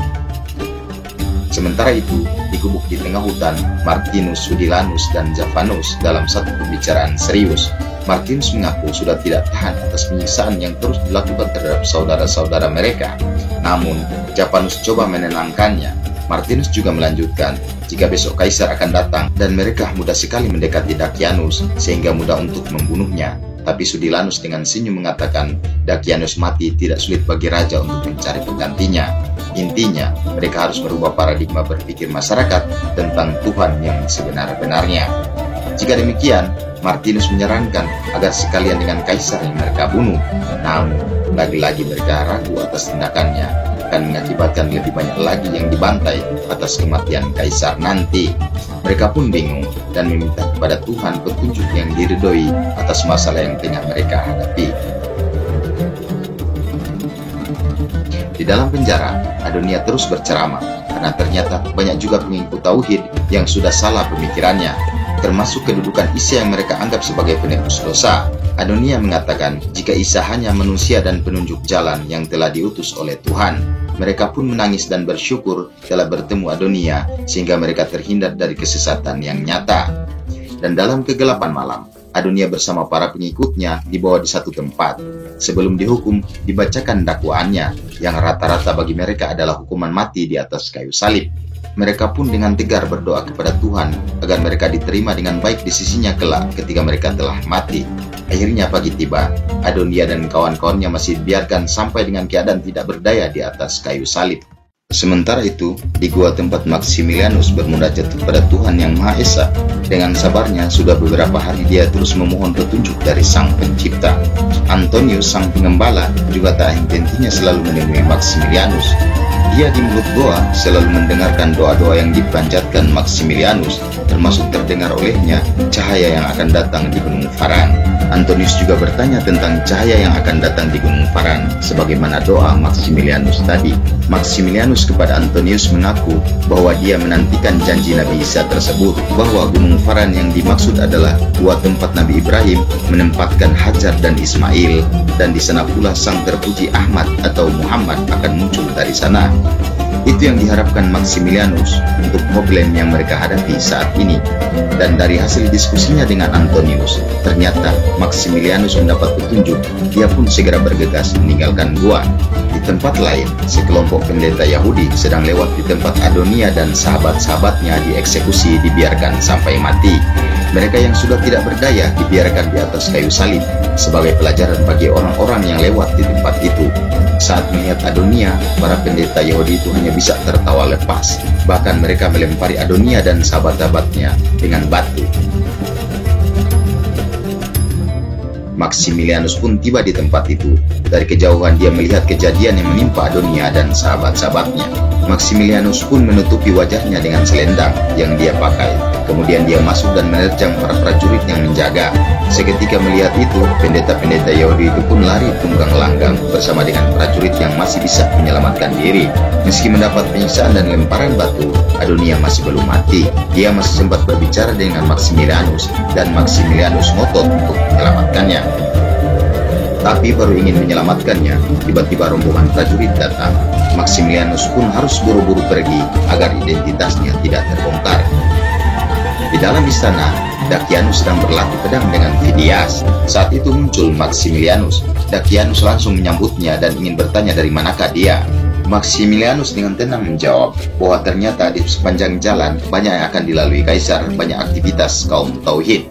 Sementara itu, di gubuk di tengah hutan, Martinus, Sudilanus, dan Javanus dalam satu pembicaraan serius. Martinus mengaku sudah tidak tahan atas penyiksaan yang terus dilakukan terhadap saudara-saudara mereka. Namun, Javanus coba menenangkannya. Martinus juga melanjutkan, jika besok Kaisar akan datang dan mereka mudah sekali mendekati Dakianus sehingga mudah untuk membunuhnya. Tapi Sudilanus dengan senyum mengatakan, Dakianus mati tidak sulit bagi raja untuk mencari penggantinya. Intinya, mereka harus merubah paradigma berpikir masyarakat tentang Tuhan yang sebenar-benarnya. Jika demikian, Martinus menyarankan agar sekalian dengan Kaisar yang mereka bunuh. Namun, lagi-lagi mereka ragu atas tindakannya akan mengakibatkan lebih banyak lagi yang dibantai atas kematian Kaisar nanti. Mereka pun bingung dan meminta kepada Tuhan petunjuk yang diridhoi atas masalah yang tengah mereka hadapi. Di dalam penjara, Adonia terus berceramah karena ternyata banyak juga pengikut tauhid yang sudah salah pemikirannya, termasuk kedudukan Isa yang mereka anggap sebagai penebus dosa. Adonia mengatakan jika Isa hanya manusia dan penunjuk jalan yang telah diutus oleh Tuhan. Mereka pun menangis dan bersyukur telah bertemu Adonia sehingga mereka terhindar dari kesesatan yang nyata. Dan dalam kegelapan malam, Adonia bersama para pengikutnya dibawa di satu tempat. Sebelum dihukum, dibacakan dakwaannya yang rata-rata bagi mereka adalah hukuman mati di atas kayu salib. Mereka pun dengan tegar berdoa kepada Tuhan agar mereka diterima dengan baik di sisinya kelak ketika mereka telah mati. Akhirnya pagi tiba, Adonia dan kawan-kawannya masih dibiarkan sampai dengan keadaan tidak berdaya di atas kayu salib. Sementara itu, di gua tempat Maximilianus bermunajat kepada Tuhan yang Maha Esa, dengan sabarnya sudah beberapa hari dia terus memohon petunjuk dari Sang Pencipta. Antonius, sang pengembala, juga tak henti-hentinya selalu menemui Maximilianus. Dia di mulut goa selalu mendengarkan doa-doa yang dipanjatkan Maximilianus, termasuk terdengar olehnya cahaya yang akan datang di Gunung Faran. Antonius juga bertanya tentang cahaya yang akan datang di Gunung Faran, sebagaimana doa Maximilianus tadi. Maximilianus kepada Antonius mengaku bahwa dia menantikan janji Nabi Isa tersebut, bahwa Gunung Faran yang dimaksud adalah gua tempat Nabi Ibrahim menempatkan Hajar dan Ismail, dan di sana pula sang terpuji Ahmad atau Muhammad akan muncul dari sana. Itu yang diharapkan Maximilianus untuk problem yang mereka hadapi saat ini. Dan dari hasil diskusinya dengan Antonius, ternyata Maximilianus mendapat petunjuk. Dia pun segera bergegas meninggalkan gua. Di tempat lain, sekelompok pendeta Yahudi sedang lewat di tempat Adonia dan sahabat-sahabatnya dieksekusi dibiarkan sampai mati. Mereka yang sudah tidak berdaya dibiarkan di atas kayu salib sebagai pelajaran bagi orang-orang yang lewat di tempat itu. Saat melihat Adonia, para pendeta Yahudi itu hanya bisa tertawa lepas. Bahkan mereka melempari Adonia dan sahabat-sahabatnya dengan batu. Maximilianus pun tiba di tempat itu. Dari kejauhan dia melihat kejadian yang menimpa Adonia dan sahabat-sahabatnya. Maximilianus pun menutupi wajahnya dengan selendang yang dia pakai. Kemudian dia masuk dan menerjang para prajurit yang menjaga. Seketika melihat itu, pendeta-pendeta Yahudi itu pun lari tunggang langgang bersama dengan prajurit yang masih bisa menyelamatkan diri. Meski mendapat penyiksaan dan lemparan batu, Adonia masih belum mati. Dia masih sempat berbicara dengan Maximilianus, dan Maximilianus ngotot untuk menyelamatkannya. Tapi baru ingin menyelamatkannya, tiba-tiba rombongan prajurit datang. Maximilianus pun harus buru-buru pergi agar identitasnya tidak terbongkar. Di dalam istana, Dakianus sedang berlatih pedang dengan Fidias. Saat itu muncul Maximilianus. Dakianus langsung menyambutnya dan ingin bertanya dari manakah dia. Maximilianus dengan tenang menjawab bahwa ternyata di sepanjang jalan banyak yang akan dilalui kaisar, banyak aktivitas kaum tauhid.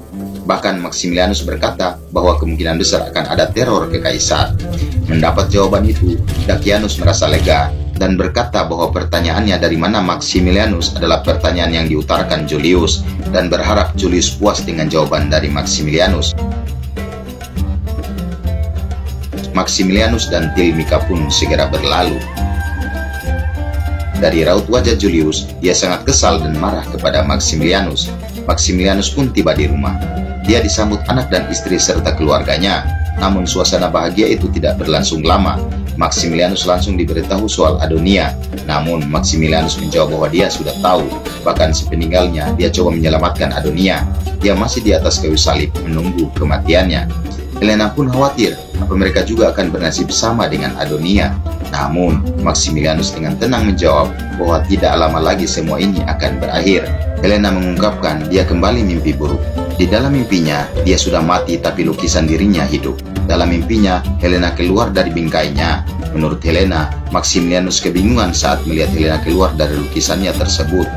Bahkan Maximilianus berkata bahwa kemungkinan besar akan ada teror ke kaisar. Mendapat jawaban itu, Dakianus merasa lega dan berkata bahwa pertanyaannya dari mana Maximilianus adalah pertanyaan yang diutarakan Julius, dan berharap Julius puas dengan jawaban dari Maximilianus. Maximilianus dan Tilmika pun segera berlalu. Dari raut wajah Julius, dia sangat kesal dan marah kepada Maximilianus. Maximilianus pun tiba di rumah. Dia disambut anak dan istri serta keluarganya. Namun suasana bahagia itu tidak berlangsung lama. Maximilianus langsung diberitahu soal Adonia. Namun Maximilianus menjawab bahwa dia sudah tahu. Bahkan sepeninggalnya dia coba menyelamatkan Adonia. Dia masih di atas kayu salib menunggu kematiannya. Helena pun khawatir apa mereka juga akan bernasib sama dengan Adonia. Namun Maximilianus dengan tenang menjawab bahwa tidak lama lagi semua ini akan berakhir. Helena mengungkapkan dia kembali mimpi buruk. Di dalam mimpinya, dia sudah mati tapi lukisan dirinya hidup. Dalam mimpinya, Helena keluar dari bingkainya. Menurut Helena, Maximilianus kebingungan saat melihat Helena keluar dari lukisannya tersebut.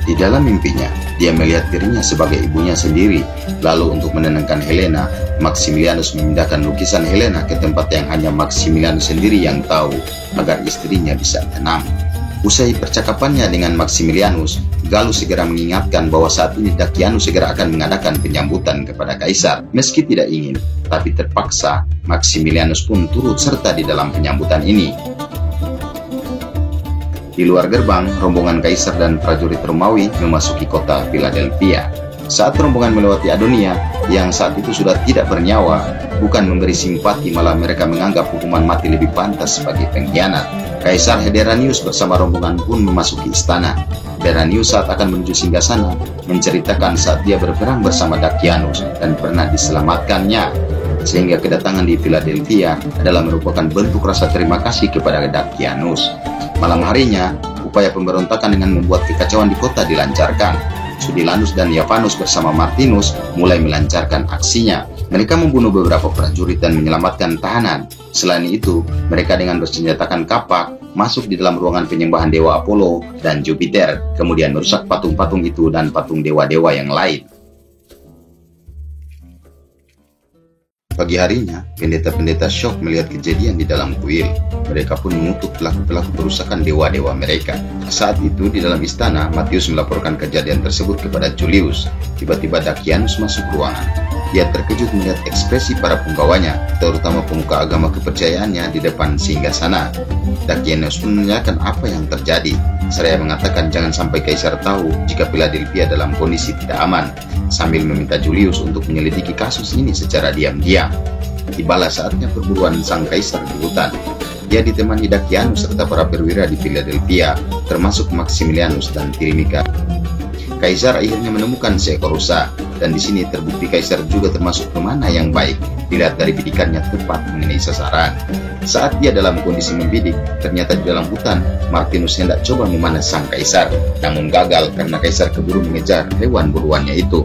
Di dalam mimpinya, dia melihat dirinya sebagai ibunya sendiri. Lalu untuk menenangkan Helena, Maximilianus memindahkan lukisan Helena ke tempat yang hanya Maximilianus sendiri yang tahu, agar istrinya bisa tenang. Usai percakapannya dengan Maximilianus, Gallus segera mengingatkan bahwa saat ini Dakianus segera akan mengadakan penyambutan kepada kaisar. Meski tidak ingin, tapi terpaksa, Maximilianus pun turut serta di dalam penyambutan ini. Di luar gerbang, rombongan kaisar dan prajurit Romawi memasuki kota Philadelphia. Saat rombongan melewati Adonia, yang saat itu sudah tidak bernyawa, bukan memberi simpati, malah mereka menganggap hukuman mati lebih pantas sebagai pengkhianat. Kaisar Hadrianus bersama rombongan pun memasuki istana. Hadrianus saat akan menuju singgasana menceritakan saat dia berperang bersama Dakianus dan pernah diselamatkannya, sehingga kedatangan di Philadelphia adalah merupakan bentuk rasa terima kasih kepada Dakianus. Malam harinya, upaya pemberontakan dengan membuat kekacauan di kota dilancarkan. Sudilanus dan Yavanus bersama Martinus mulai melancarkan aksinya. Mereka membunuh beberapa prajurit dan menyelamatkan tahanan. Selain itu, mereka dengan bersenjatakan kapak masuk di dalam ruangan penyembahan dewa Apollo dan Jupiter, kemudian merusak patung-patung itu dan patung dewa-dewa yang lain. Pagi harinya, pendeta-pendeta syok melihat kejadian di dalam kuil. Mereka pun mengutuk pelaku-pelaku perusakan dewa-dewa mereka. Saat itu di dalam istana, Matius melaporkan kejadian tersebut kepada Julius. Tiba-tiba Dakianus masuk ruangan. Dia terkejut melihat ekspresi para penggawanya, terutama pemuka agama kepercayaannya di depan singgasana. Dakianus pun menanyakan apa yang terjadi. Seraya mengatakan jangan sampai kaisar tahu jika Philadelphia dalam kondisi tidak aman, sambil meminta Julius untuk menyelidiki kasus ini secara diam-diam. Tibalah saatnya perburuan sang kaisar di hutan. Dia ditemani Dakianus serta para perwira di Philadelphia, termasuk Maximilianus dan Tirmika. Kaisar akhirnya menemukan seekor rusa, dan di sini terbukti kaisar juga termasuk pemanah yang baik, dilihat dari bidikannya tepat mengenai sasaran. Saat dia dalam kondisi membidik, ternyata di dalam hutan, Martinus hendak coba memanah sang kaisar, namun gagal karena kaisar keburu mengejar hewan buruannya itu.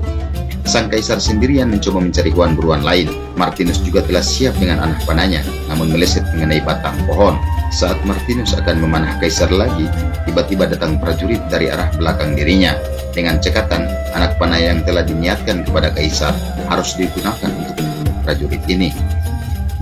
Sang kaisar sendirian mencoba mencari hewan buruan lain. Martinus juga telah siap dengan anak panahnya, namun meleset mengenai batang pohon. Saat Martinus akan memanah kaisar lagi, tiba-tiba datang prajurit dari arah belakang dirinya. Dengan cekatan, anak panah yang telah diniatkan kepada kaisar harus digunakan untuk membunuh prajurit ini.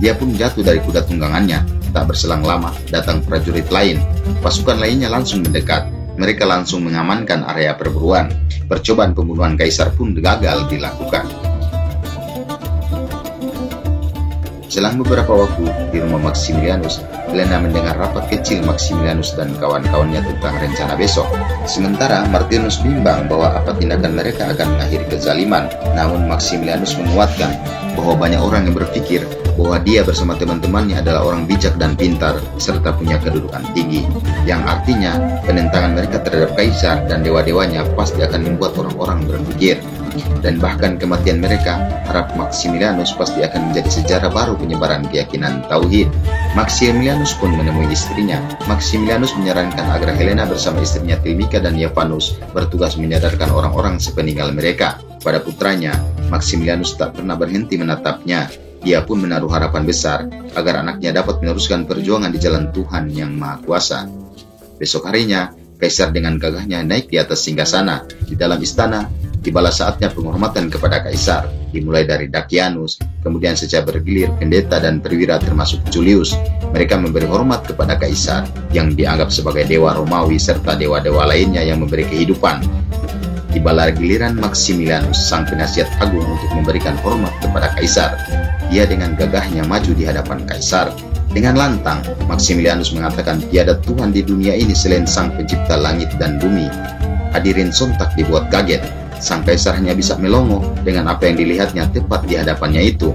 Dia pun jatuh dari kuda tunggangannya. Tak berselang lama, datang prajurit lain. Pasukan lainnya langsung mendekat. Mereka langsung mengamankan area perburuan. Percobaan pembunuhan kaisar pun gagal dilakukan. Selang beberapa waktu, di rumah Maximilianus, Helena mendengar rapat kecil Maximilianus dan kawan-kawannya tentang rencana besok. Sementara Martinus bimbang bahwa apa tindakan mereka akan mengakhiri kezaliman. Namun Maximilianus menguatkan bahwa banyak orang yang berpikir bahwa dia bersama teman-temannya adalah orang bijak dan pintar, serta punya kedudukan tinggi. Yang artinya, penentangan mereka terhadap kaisar dan dewa-dewanya pasti akan membuat orang-orang berpikir. Dan bahkan kematian mereka, harap Maximilianus pasti akan menjadi sejarah baru penyebaran keyakinan Tauhid. Maximilianus pun menemui istrinya. Maximilianus menyarankan agar Helena bersama istrinya Tirmika dan Evanus bertugas menyadarkan orang-orang sepeninggal mereka. Pada putranya, Maximilianus tak pernah berhenti menatapnya. Dia pun menaruh harapan besar agar anaknya dapat meneruskan perjuangan di jalan Tuhan yang Maha Kuasa. Besok harinya, kaisar dengan gagahnya naik di atas singgasana. Di dalam istana, tibalah saatnya penghormatan kepada kaisar, dimulai dari Dakianus, kemudian secara bergilir pendeta dan perwira termasuk Julius. Mereka memberi hormat kepada kaisar yang dianggap sebagai dewa Romawi serta dewa-dewa lainnya yang memberi kehidupan. Tibalah giliran Maximilianus, sang penasihat agung, untuk memberikan hormat kepada kaisar. Dia dengan gagahnya maju di hadapan kaisar. Dengan lantang, Maximilianus mengatakan tiada Tuhan di dunia ini selain Sang Pencipta langit dan bumi. Hadirin sontak dibuat kaget. Sang kaisar hanya bisa melongo dengan apa yang dilihatnya tepat di hadapannya itu.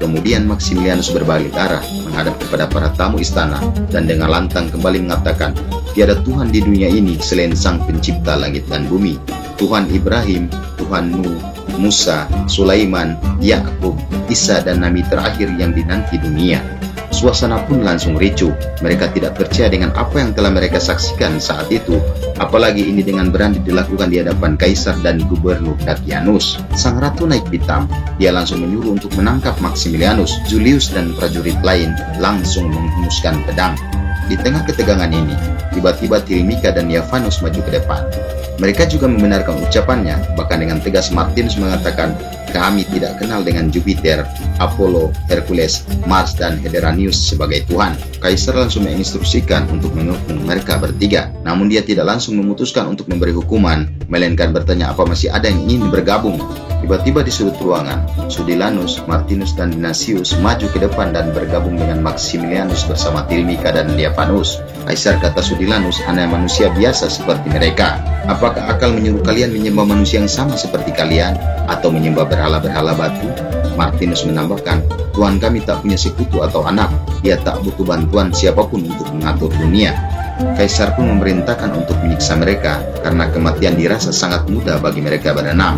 Kemudian Maximilianus berbalik arah menghadap kepada para tamu istana dan dengan lantang kembali mengatakan, tiada Tuhan di dunia ini selain Sang Pencipta langit dan bumi. Tuhan Ibrahim, Tuhan Nuh, Musa, Sulaiman, Yakub, Isa dan nabi terakhir yang dinanti dunia. Suasana pun langsung ricuh. Mereka tidak percaya dengan apa yang telah mereka saksikan saat itu, apalagi ini dengan berani dilakukan di hadapan kaisar dan gubernur Dakianus. Sang ratu naik pitam. Dia langsung menyuruh untuk menangkap Maximilianus. Julius dan prajurit lain langsung menghunuskan pedang. Di tengah ketegangan ini, tiba-tiba Tirmika dan Evanus maju ke depan. Mereka juga membenarkan ucapannya, bahkan dengan tegas Martinus mengatakan, kami tidak kenal dengan Jupiter, Apollo, Hercules, Mars, dan Hederaneus sebagai Tuhan. Kaisar langsung menginstruksikan untuk menghukum mereka bertiga. Namun dia tidak langsung memutuskan untuk memberi hukuman, melainkan bertanya apa masih ada yang ingin bergabung. Tiba-tiba di sudut ruangan, Sudilanus, Martinus, dan Dinasius maju ke depan dan bergabung dengan Maximilianus bersama Tirmika dan Evanus. Kaisar kata Sudilanus, hanya manusia biasa seperti mereka. Apakah akal menyuruh kalian menyembah manusia yang sama seperti kalian, atau menyembah berhala-berhala batu? Martinus menambahkan, Tuhan kami tak punya sekutu atau anak. Dia tak butuh bantuan siapapun untuk mengatur dunia. Kaisar pun memerintahkan untuk menyiksa mereka karena kematian dirasa sangat mudah bagi mereka berenam.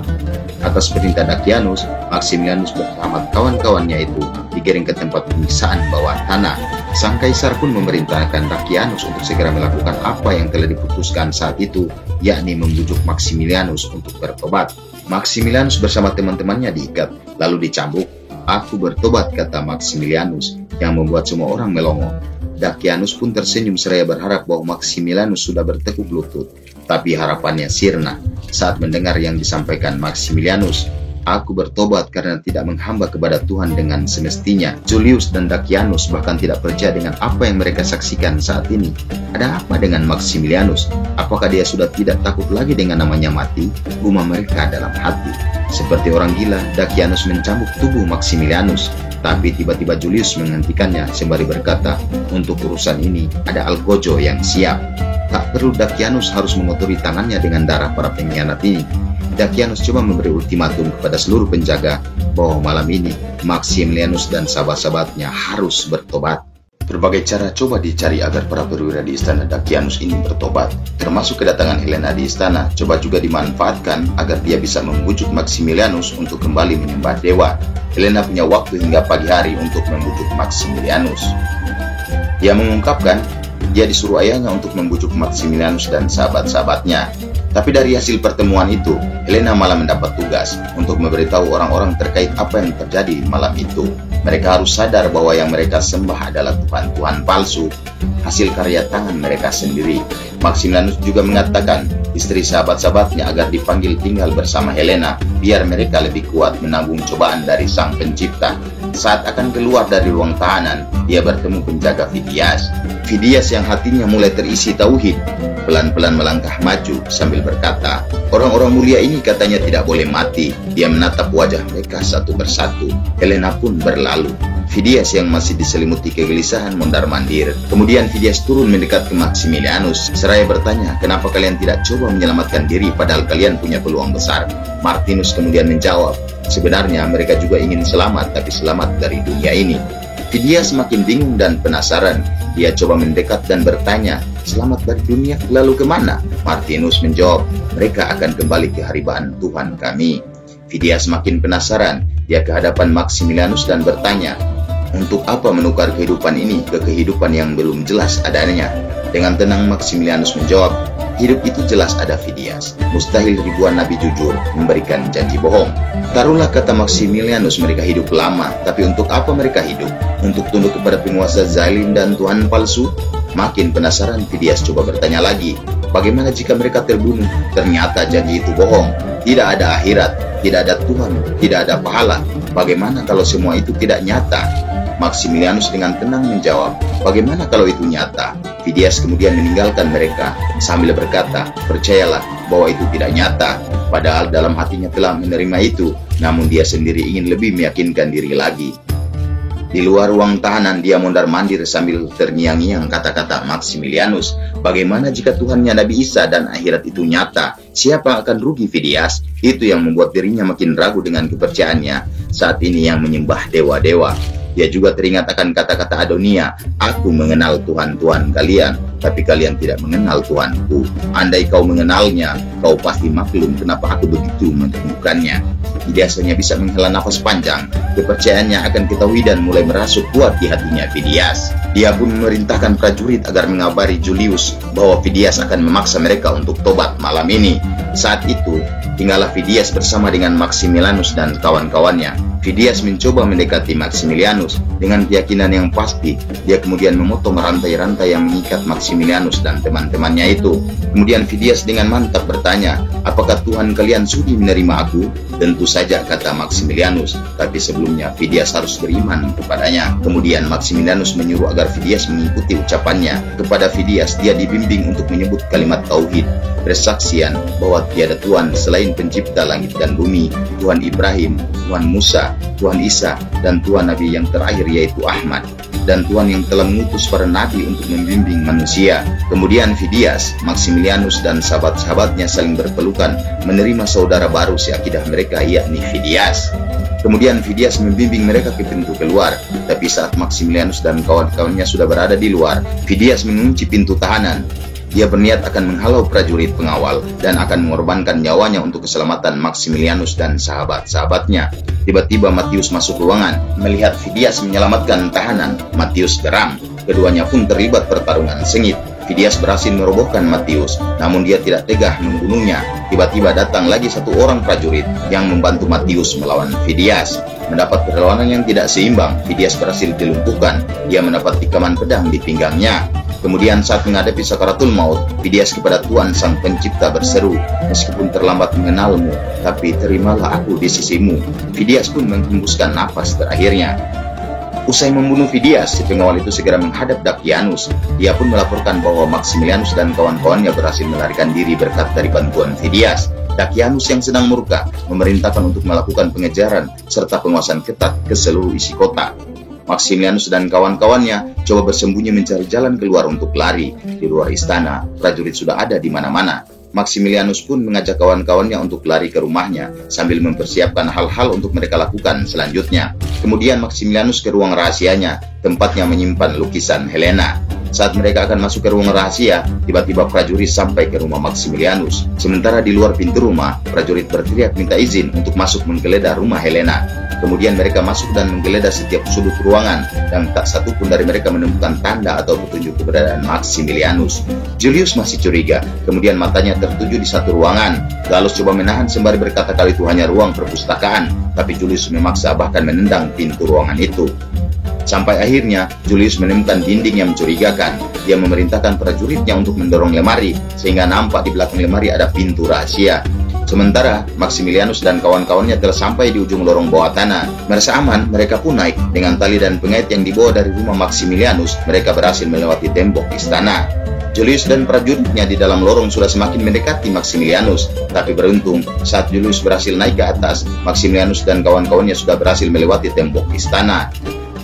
Atas perintah Dakianus, Maximilianus bersama kawan-kawannya itu digiring ke tempat penyiksaan bawah tanah. Sang kaisar pun memerintahkan Dakianus untuk segera melakukan apa yang telah diputuskan saat itu, yakni membujuk Maximilianus untuk bertobat. Maximilianus bersama teman-temannya diikat, lalu dicambuk. Aku bertobat, kata Maximilianus, yang membuat semua orang melongo. Dakianus pun tersenyum seraya berharap bahwa Maximilianus sudah bertekuk lutut. Tapi harapannya sirna saat mendengar yang disampaikan Maximilianus. Aku bertobat karena tidak menghamba kepada Tuhan dengan semestinya. Julius dan Dakianus bahkan tidak percaya dengan apa yang mereka saksikan saat ini. Ada apa dengan Maximilianus? Apakah dia sudah tidak takut lagi dengan namanya mati? Gumam mereka dalam hati. Seperti orang gila, Dakianus mencambuk tubuh Maximilianus. Tapi tiba-tiba Julius menghentikannya sembari berkata, untuk urusan ini ada Algojo yang siap. Tak perlu Dakianus harus mengotori tangannya dengan darah para pengkhianat ini. Dakianus coba memberi ultimatum kepada seluruh penjaga bahwa malam ini Maximilianus dan sahabat-sahabatnya harus bertobat. Berbagai cara coba dicari agar para perwira di istana Dakianus ini bertobat, termasuk kedatangan Helena di istana coba juga dimanfaatkan agar dia bisa membujuk Maximilianus untuk kembali menyembah dewa. Helena punya waktu hingga pagi hari untuk membujuk Maximilianus. Dia mengungkapkan dia disuruh ayahnya untuk membujuk Maximilianus dan sahabat-sahabatnya. Tapi dari hasil pertemuan itu, Helena malah mendapat tugas untuk memberitahu orang-orang terkait apa yang terjadi malam itu. Mereka harus sadar bahwa yang mereka sembah adalah Tuhan-Tuhan palsu, hasil karya tangan mereka sendiri. Maximilianus juga mengatakan istri sahabat-sahabatnya agar dipanggil tinggal bersama Helena, biar mereka lebih kuat menanggung cobaan dari Sang Pencipta. Saat akan keluar dari ruang tahanan, dia bertemu penjaga Fidias. Fidias yang hatinya mulai terisi tauhid, pelan-pelan melangkah maju sambil berkata, orang-orang mulia ini katanya tidak boleh mati. Dia menatap wajah mereka satu persatu. Helena pun berlalu. Fidias yang masih diselimuti kegelisahan mondar-mandir. Kemudian Fidias turun mendekat ke Maximilianus seraya bertanya, kenapa kalian tidak coba menyelamatkan diri padahal kalian punya peluang besar? Martinus kemudian menjawab, sebenarnya mereka juga ingin selamat, tapi selamat dari dunia ini. Fidias semakin bingung dan penasaran. Dia coba mendekat dan bertanya, selamat dari dunia lalu kemana? Martinus menjawab, mereka akan kembali ke haribaan Tuhan kami. Fidias semakin penasaran. Dia ke hadapan Maximilianus dan bertanya, untuk apa menukar kehidupan ini ke kehidupan yang belum jelas adanya? Dengan tenang Maximilianus menjawab, hidup itu jelas ada Fidias. Mustahil ribuan nabi jujur memberikan janji bohong. Taruhlah kata Maximilianus mereka hidup lama, tapi untuk apa mereka hidup? Untuk tunduk kepada penguasa zalim dan Tuhan palsu? Makin penasaran Fidias coba bertanya lagi, bagaimana jika mereka terbunuh? Ternyata janji itu bohong. Tidak ada akhirat, tidak ada Tuhan, tidak ada pahala. Bagaimana kalau semua itu tidak nyata? Maximilianus dengan tenang menjawab, bagaimana kalau itu nyata? Fidias kemudian meninggalkan mereka sambil berkata, percayalah bahwa itu tidak nyata. Padahal dalam hatinya telah menerima itu, namun dia sendiri ingin lebih meyakinkan diri lagi. Di luar ruang tahanan dia mondar-mandir sambil terngiang-ngiang kata-kata Maximilianus, bagaimana jika Tuhannya Nabi Isa dan akhirat itu nyata? Siapa akan rugi Fidias? Itu yang membuat dirinya makin ragu dengan kepercayaannya saat ini yang menyembah dewa-dewa. Dia juga teringat akan kata-kata Adonia, aku mengenal Tuhan-Tuhan kalian, tapi kalian tidak mengenal Tuhanku. Andai kau mengenalnya, kau pasti maklum kenapa aku begitu menemukannya. Fidias hanya bisa menghela nafas panjang. Kepercayaannya akan ketahui dan mulai merasuk kuat di hatinya Fidias. Dia pun memerintahkan prajurit agar mengabari Julius bahwa Fidias akan memaksa mereka untuk tobat malam ini. Saat itu, tinggallah Fidias bersama dengan Maximilianus dan kawan-kawannya. Fidias mencoba mendekati Maximilianus dengan keyakinan yang pasti. Dia kemudian memotong rantai-rantai yang mengikat Maximilianus dan teman-temannya itu. Kemudian Fidias dengan mantap bertanya, apakah Tuhan kalian sudi menerima aku? Tentu saja, kata Maximilianus. Tapi sebelumnya Fidias harus beriman kepadanya. Kemudian Maximilianus menyuruh agar Fidias mengikuti ucapannya. Kepada Fidias dia dibimbing untuk menyebut kalimat tauhid, persaksian bahwa tiada Tuhan selain pencipta langit dan bumi, Tuhan Ibrahim, Tuhan Musa, Tuhan Isa, dan Tuhan Nabi yang terakhir yaitu Ahmad, dan Tuhan yang telah mengutus para nabi untuk membimbing manusia. Kemudian Fidias, Maximilianus, dan sahabat-sahabatnya saling berpelukan menerima saudara baru seakidah mereka, yakni Fidias. Kemudian Fidias membimbing mereka ke pintu keluar, tapi saat Maximilianus dan kawan-kawannya sudah berada di luar, Fidias mengunci pintu tahanan. Dia berniat akan menghalau prajurit pengawal dan akan mengorbankan nyawanya untuk keselamatan Maximilianus dan sahabat-sahabatnya. Tiba-tiba Matius masuk ruangan. Melihat Fidias menyelamatkan tahanan, Matius geram. Keduanya pun terlibat pertarungan sengit. Fidias berhasil merobohkan Matius, namun dia tidak tegah membunuhnya. Tiba-tiba datang lagi satu orang prajurit yang membantu Matius melawan Fidias. Mendapat perlawanan yang tidak seimbang, Fidias berhasil dilumpuhkan. Dia mendapat tikaman pedang di pinggangnya. Kemudian saat menghadapi sakaratul maut, Fidias kepada Tuhan Sang Pencipta berseru, "Meskipun terlambat mengenalmu, tapi terimalah aku di sisimu." Fidias pun menghembuskan napas terakhirnya. Usai membunuh Fidias, si pengawal itu segera menghadap Dakianus. Dia pun melaporkan bahwa Maximilianus dan kawan-kawannya berhasil melarikan diri berkat dari bantuan Fidias. Dakianus yang sedang murka memerintahkan untuk melakukan pengejaran serta penguasaan ketat ke seluruh isi kota. Maximilianus dan kawan-kawannya coba bersembunyi mencari jalan keluar untuk lari. Di luar istana, prajurit sudah ada di mana-mana. Maximilianus pun mengajak kawan-kawannya untuk lari ke rumahnya sambil mempersiapkan hal-hal untuk mereka lakukan selanjutnya. Kemudian Maximilianus ke ruang rahasianya, tempatnya menyimpan lukisan Helena. Saat mereka akan masuk ke ruang rahasia, tiba-tiba prajurit sampai ke rumah Maximilianus. Sementara di luar pintu rumah, prajurit berteriak minta izin untuk masuk menggeledah rumah Helena. Kemudian mereka masuk dan menggeledah setiap sudut ruangan, dan tak satu pun dari mereka menemukan tanda atau petunjuk keberadaan Maximilianus. Julius masih curiga, kemudian matanya tertuju di satu ruangan. Gallus coba menahan sembari berkata kalau itu hanya ruang perpustakaan, tapi Julius memaksa bahkan menendang pintu ruangan itu. Sampai akhirnya Julius menemukan dinding yang mencurigakan. Dia memerintahkan prajuritnya untuk mendorong lemari, sehingga nampak di belakang lemari ada pintu rahasia. Sementara Maximilianus dan kawan-kawannya telah sampai di ujung lorong bawah tanah. Merasa aman, mereka pun naik. Dengan tali dan pengait yang dibawa dari rumah Maximilianus, mereka berhasil melewati tembok istana. Julius dan prajuritnya di dalam lorong sudah semakin mendekati Maximilianus. Tapi beruntung, saat Julius berhasil naik ke atas, Maximilianus dan kawan-kawannya sudah berhasil melewati tembok istana.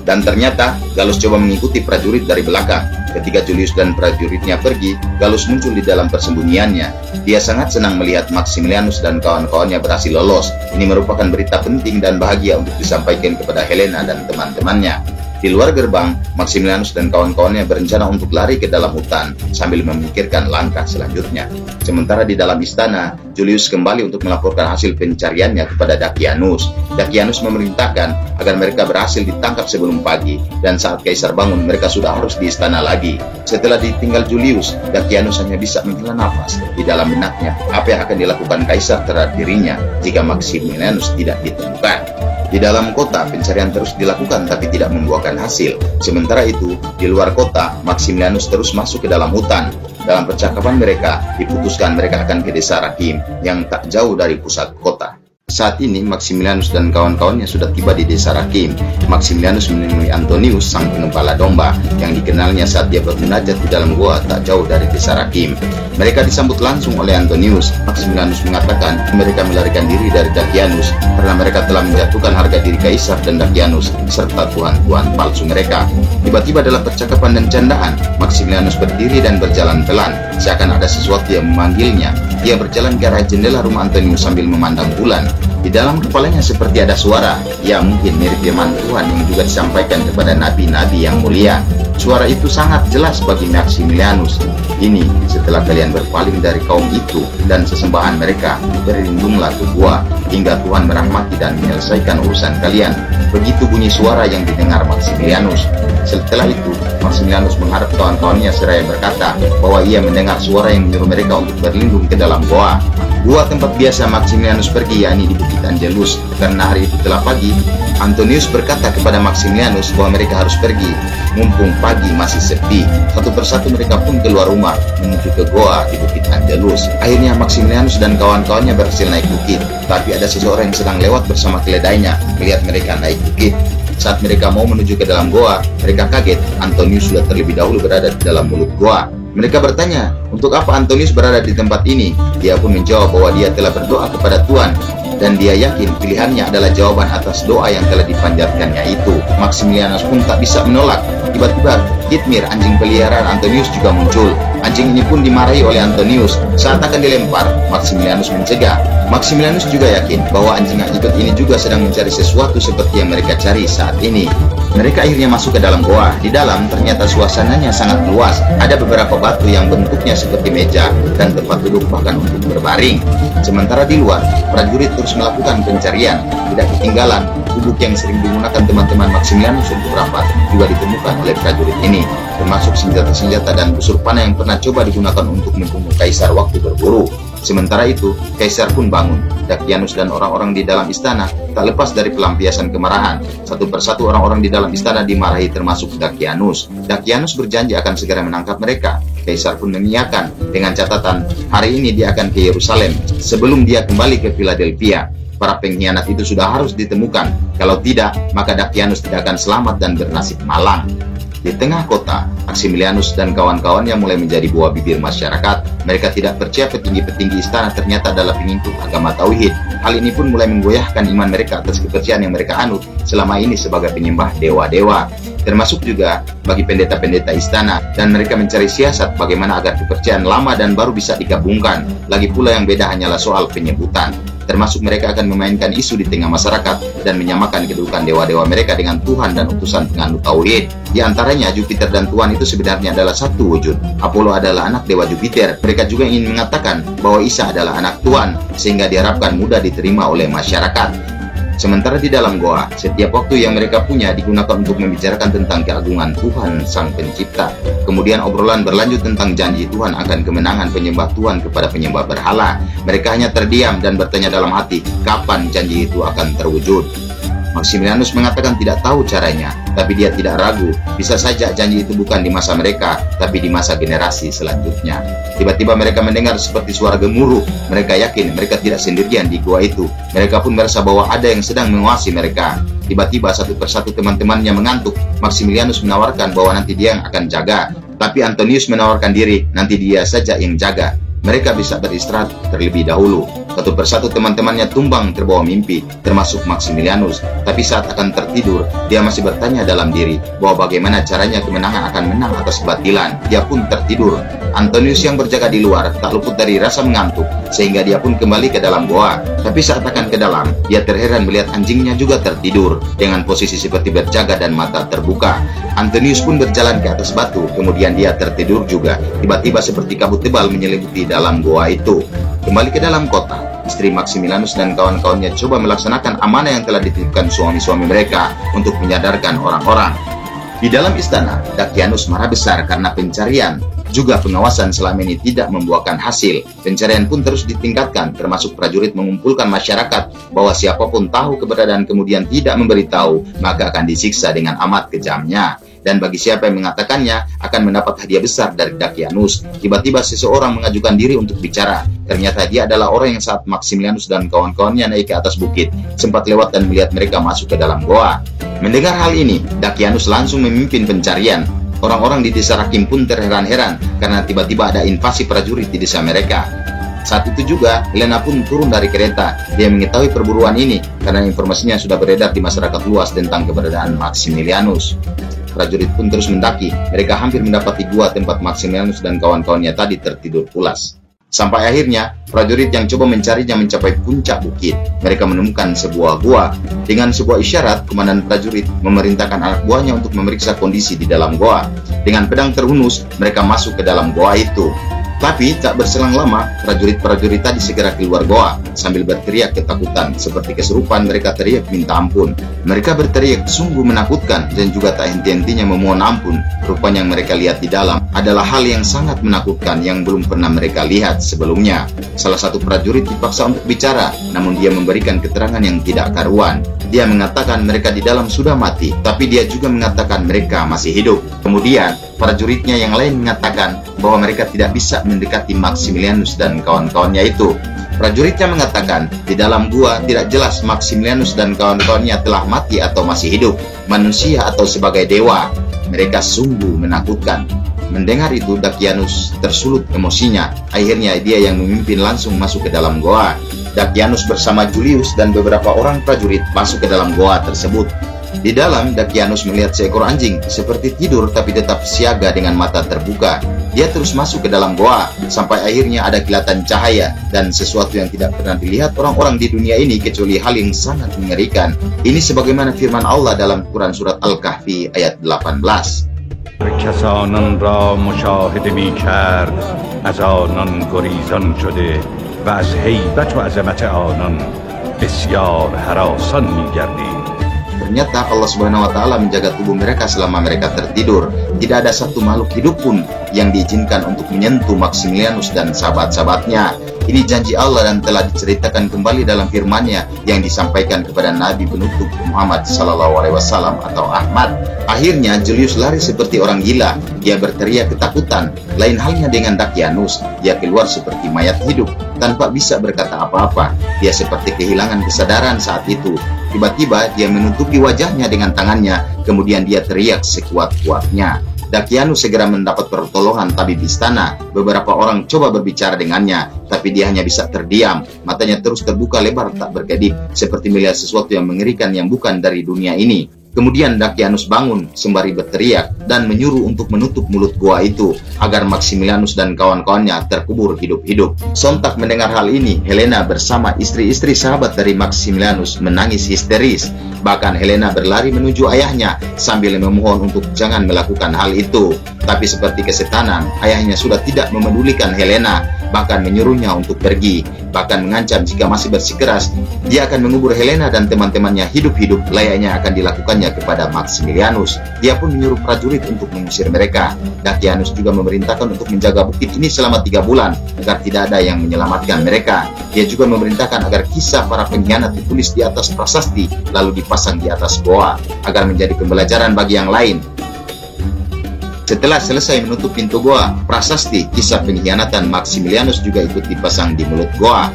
Dan ternyata Gallus coba mengikuti prajurit dari belakang. Ketika Julius dan prajuritnya pergi, Gallus muncul di dalam persembunyiannya. Dia sangat senang melihat Maximilianus dan kawan-kawannya berhasil lolos. Ini merupakan berita penting dan bahagia untuk disampaikan kepada Helena dan teman-temannya. Di luar gerbang, Maximilianus dan kawan-kawannya berencana untuk lari ke dalam hutan sambil memikirkan langkah selanjutnya. Sementara di dalam istana, Julius kembali untuk melaporkan hasil pencariannya kepada Dakianus. Dakianus memerintahkan agar mereka berhasil ditangkap sebelum pagi, dan saat Kaisar bangun mereka sudah harus di istana lagi. Setelah ditinggal Julius, Dakianus hanya bisa menghela nafas. Di dalam benaknya, apa yang akan dilakukan Kaisar terhadap dirinya jika Maximilianus tidak ditemukan. Di dalam kota, pencarian terus dilakukan tapi tidak membuahkan hasil. Sementara itu, di luar kota, Maximilianus terus masuk ke dalam hutan. Dalam percakapan mereka, diputuskan mereka akan ke desa Rakim yang tak jauh dari pusat kota. Saat ini Maximilianus dan kawan-kawannya sudah tiba di desa Rakim. Maximilianus menemui Antonius, sang pengembala domba, yang dikenalnya saat dia bermunajat di dalam gua tak jauh dari desa Rakim. Mereka disambut langsung oleh Antonius. Maximilianus mengatakan mereka melarikan diri dari Dakianus karena mereka telah menjatuhkan harga diri Kaisar dan Dakianus serta tuhan-tuhan palsu mereka. Tiba-tiba dalam percakapan dan candaan, Maximilianus berdiri dan berjalan pelan, seakan ada sesuatu yang memanggilnya. Dia berjalan ke arah jendela rumah Antonius sambil memandang bulan. Di dalam kepalanya seperti ada suara, ya mungkin mirip firman Tuhan yang juga disampaikan kepada nabi-nabi yang mulia. Suara itu sangat jelas bagi Maximilianus. Ini setelah kalian berpaling dari kaum itu dan sesembahan mereka, berlindunglah ke gua hingga Tuhan merahmati dan menyelesaikan urusan kalian. Begitu bunyi suara yang didengar Maximilianus. Setelah itu, Maximilianus mengharap kawan-kawannya seraya berkata bahwa ia mendengar suara yang menyuruh mereka untuk berlindung ke dalam goa. Gua tempat biasa Maximilianus pergi yakni di Bukit Angelus. Karena hari itu telah pagi, Antonius berkata kepada Maximilianus bahwa mereka harus pergi. Mumpung pagi masih sepi, satu persatu mereka pun keluar rumah menuju ke goa di Bukit Angelus. Akhirnya Maximilianus dan kawan-kawannya berhasil naik bukit, tapi ada seseorang yang sedang lewat bersama keledainya melihat mereka naik bukit. Saat mereka mau menuju ke dalam goa, mereka kaget. Antonius sudah terlebih dahulu berada di dalam mulut goa. Mereka bertanya, untuk apa Antonius berada di tempat ini? Dia pun menjawab bahwa dia telah berdoa kepada Tuhan, dan dia yakin pilihannya adalah jawaban atas doa yang telah dipanjatkannya itu. Maximilianus pun tak bisa menolak. Tiba-tiba, Kitmir, anjing peliharaan Antonius juga muncul. Anjing ini pun dimarahi oleh Antonius. Saat akan dilempar, Maximilianus mencegah. Maximilianus juga yakin bahwa anjing yang ikut ini juga sedang mencari sesuatu seperti yang mereka cari saat ini. Mereka akhirnya masuk ke dalam goa. Di dalam ternyata suasananya sangat luas. Ada beberapa batu yang bentuknya seperti meja dan tempat duduk bahkan untuk berbaring. Sementara di luar, prajurit terus melakukan pencarian. Tidak ketinggalan, bubuk yang sering digunakan teman-teman Maximilianus untuk rapat juga ditemukan oleh prajurit ini, termasuk senjata-senjata dan busur panah yang pernah coba digunakan untuk membunuh Kaisar waktu berburu. Sementara itu, Kaisar pun bangun. Dakianus dan orang-orang di dalam istana tak lepas dari pelampiasan kemarahan. Satu persatu orang-orang di dalam istana dimarahi termasuk Dakianus. Dakianus berjanji akan segera menangkap mereka. Kaisar pun mengiyakan dengan catatan hari ini dia akan ke Yerusalem sebelum dia kembali ke Philadelphia. Para pengkhianat itu sudah harus ditemukan. Kalau tidak, maka Dakianus tidak akan selamat dan bernasib malang. Di tengah kota, Maximilianus dan kawan-kawannya mulai menjadi buah bibir masyarakat. Mereka tidak percaya petinggi-petinggi istana ternyata adalah pengikut agama Tauhid. Hal ini pun mulai menggoyahkan iman mereka atas kepercayaan yang mereka anut selama ini sebagai penyembah dewa-dewa. Termasuk juga bagi pendeta-pendeta istana, dan mereka mencari siasat bagaimana agar kepercayaan lama dan baru bisa digabungkan. Lagi pula yang beda hanyalah soal penyebutan. Termasuk mereka akan memainkan isu di tengah masyarakat dan menyamakan kedudukan dewa-dewa mereka dengan Tuhan dan utusan penganut Tauhid. Di antaranya Jupiter dan Tuhan itu sebenarnya adalah satu wujud. Apollo adalah anak dewa Jupiter. Mereka juga ingin mengatakan bahwa Isa adalah anak Tuhan, sehingga diharapkan mudah diterima oleh masyarakat. Sementara di dalam goa, setiap waktu yang mereka punya digunakan untuk membicarakan tentang keagungan Tuhan Sang Pencipta. Kemudian obrolan berlanjut tentang janji Tuhan akan kemenangan penyembah Tuhan kepada penyembah berhala. Mereka hanya terdiam dan bertanya dalam hati, kapan janji itu akan terwujud? Maximilianus mengatakan tidak tahu caranya, tapi dia tidak ragu. Bisa saja janji itu bukan di masa mereka, tapi di masa generasi selanjutnya. Tiba-tiba mereka mendengar seperti suara gemuruh. Mereka yakin mereka tidak sendirian di gua itu. Mereka pun merasa bahwa ada yang sedang menguasai mereka. Tiba-tiba satu persatu teman-temannya mengantuk. Maximilianus menawarkan bahwa nanti dia yang akan jaga. Tapi Antonius menawarkan diri, nanti dia saja yang jaga. Mereka bisa beristirahat terlebih dahulu. Satu persatu teman-temannya tumbang terbawa mimpi, termasuk Maximilianus. Tapi saat akan tertidur, dia masih bertanya dalam diri bahwa bagaimana caranya kemenangan akan menang atas kebatilan. Dia pun tertidur. Antonius yang berjaga di luar tak luput dari rasa mengantuk, sehingga dia pun kembali ke dalam goa. Tapi saat akan ke dalam, dia terheran melihat anjingnya juga tertidur dengan posisi seperti berjaga dan mata terbuka. Antonius pun berjalan ke atas batu, kemudian dia tertidur juga. Tiba-tiba seperti kabut tebal menyelimuti dalam goa itu. Kembali ke dalam kota, istri Maximilianus dan kawan-kawannya coba melaksanakan amanah yang telah dititipkan suami-suami mereka untuk menyadarkan orang-orang. Di dalam istana, Dakianus marah besar karena pencarian juga pengawasan selama ini tidak membuahkan hasil. Pencarian pun terus ditingkatkan, termasuk prajurit mengumpulkan masyarakat bahwa siapapun tahu keberadaan kemudian tidak memberitahu, maka akan disiksa dengan amat kejamnya. Dan bagi siapa yang mengatakannya akan mendapat hadiah besar dari Dakianus. Tiba-tiba seseorang mengajukan diri untuk bicara. Ternyata dia adalah orang yang saat Maximilianus dan kawan-kawannya naik ke atas bukit sempat lewat dan melihat mereka masuk ke dalam goa. Mendengar hal ini, Dakianus langsung memimpin pencarian. Orang-orang di desa Rakim pun terheran-heran karena tiba-tiba ada invasi prajurit di desa mereka. Saat itu juga, Helena pun turun dari kereta. Dia mengetahui perburuan ini karena informasinya sudah beredar di masyarakat luas tentang keberadaan Maximilianus. Prajurit pun terus mendaki. Mereka hampir mendapati gua tempat Maximilianus dan kawan-kawannya tadi tertidur pulas. Sampai akhirnya, prajurit yang coba mencarinya mencapai puncak bukit. Mereka menemukan sebuah gua. Dengan sebuah isyarat, komandan prajurit memerintahkan anak buahnya untuk memeriksa kondisi di dalam goa. Dengan pedang terhunus, mereka masuk ke dalam goa itu. Tapi tak berselang lama, prajurit-prajurit tadi segera keluar goa sambil berteriak ketakutan. Seperti kesurupan, mereka teriak minta ampun. Mereka berteriak sungguh menakutkan dan juga tak henti-hentinya memohon ampun. Rupanya yang mereka lihat di dalam adalah hal yang sangat menakutkan yang belum pernah mereka lihat sebelumnya. Salah satu prajurit dipaksa untuk bicara, namun dia memberikan keterangan yang tidak karuan. Dia mengatakan mereka di dalam sudah mati, tapi dia juga mengatakan mereka masih hidup. Kemudian, prajuritnya yang lain mengatakan bahwa mereka tidak bisa mendekati Maximilianus dan kawan-kawannya itu. Prajuritnya mengatakan di dalam gua tidak jelas Maximilianus dan kawan-kawannya telah mati atau masih hidup, manusia atau sebagai dewa. Mereka sungguh menakutkan. Mendengar itu, Dakianus tersulut emosinya. Akhirnya dia yang memimpin langsung masuk ke dalam goa. Dakianus bersama Julius dan beberapa orang prajurit masuk ke dalam goa tersebut. Di dalam, Dakianus melihat seekor anjing seperti tidur tapi tetap siaga dengan mata terbuka. Dia terus masuk ke dalam goa sampai akhirnya ada kilatan cahaya dan sesuatu yang tidak pernah dilihat orang-orang di dunia ini kecuali hal yang sangat mengerikan. Ini sebagaimana firman Allah dalam Quran surat Al-Kahfi ayat 18. کسانان را مشاهده می کرد از آنان گریزان شده و از هیبت و عظمت آنان بسیار هراسان می گردید Ternyata Allah Subhanahu wa Ta'ala menjaga tubuh mereka selama mereka tertidur. Tidak ada satu makhluk hidup pun yang diizinkan untuk menyentuh Maximilianus dan sahabat-sahabatnya. Ini janji Allah dan telah diceritakan kembali dalam firman-Nya yang disampaikan kepada Nabi penutup Muhammad SAW atau Ahmad. Akhirnya Julius lari seperti orang gila. Dia berteriak ketakutan. Lain halnya dengan Dakianus, dia keluar seperti mayat hidup tanpa bisa berkata apa-apa. Dia seperti kehilangan kesadaran saat itu. Tiba-tiba dia menutupi wajahnya dengan tangannya, kemudian dia teriak sekuat-kuatnya. Dakianus segera mendapat pertolongan tabib istana. Beberapa orang coba berbicara dengannya, tapi dia hanya bisa terdiam. Matanya terus terbuka lebar tak berkedip, seperti melihat sesuatu yang mengerikan yang bukan dari dunia ini. Kemudian Dakianus bangun sembari berteriak dan menyuruh untuk menutup mulut goa itu agar Maximilianus dan kawan-kawannya terkubur hidup-hidup. Sontak mendengar hal ini, Helena bersama istri-istri sahabat dari Maximilianus menangis histeris. Bahkan Helena berlari menuju ayahnya sambil memohon untuk jangan melakukan hal itu. Tapi seperti kesetanan, ayahnya sudah tidak memedulikan Helena, bahkan menyuruhnya untuk pergi. Bahkan mengancam jika masih bersikeras, dia akan mengubur Helena dan teman-temannya hidup-hidup layaknya akan dilakukannya kepada Maximilianus. Dia pun menyuruh prajurit untuk mengusir mereka. Dakianus juga memerintahkan untuk menjaga bukit ini selama 3 bulan agar tidak ada yang menyelamatkan mereka. Dia juga memerintahkan agar kisah para pengkhianat ditulis di atas prasasti lalu dipasang di atas goa agar menjadi pembelajaran bagi yang lain. Setelah selesai menutup pintu goa, prasasti kisah pengkhianatan Maximilianus juga ikut dipasang di mulut goa.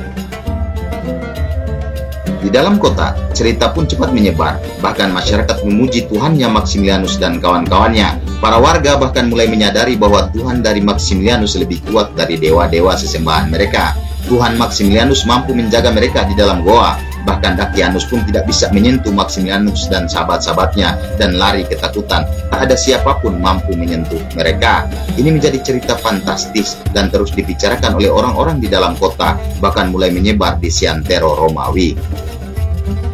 Di dalam kota, cerita pun cepat menyebar. Bahkan masyarakat memuji Tuhannya Maximilianus dan kawan-kawannya. Para warga bahkan mulai menyadari bahwa Tuhan dari Maximilianus lebih kuat dari dewa-dewa sesembahan mereka. Tuhan Maximilianus mampu menjaga mereka di dalam goa. Bahkan Dakianus pun tidak bisa menyentuh Maximilianus dan sahabat-sahabatnya dan lari ketakutan. Tak ada siapapun mampu menyentuh mereka. Ini menjadi cerita fantastis dan terus dibicarakan oleh orang-orang di dalam kota, bahkan mulai menyebar di Siantero Romawi.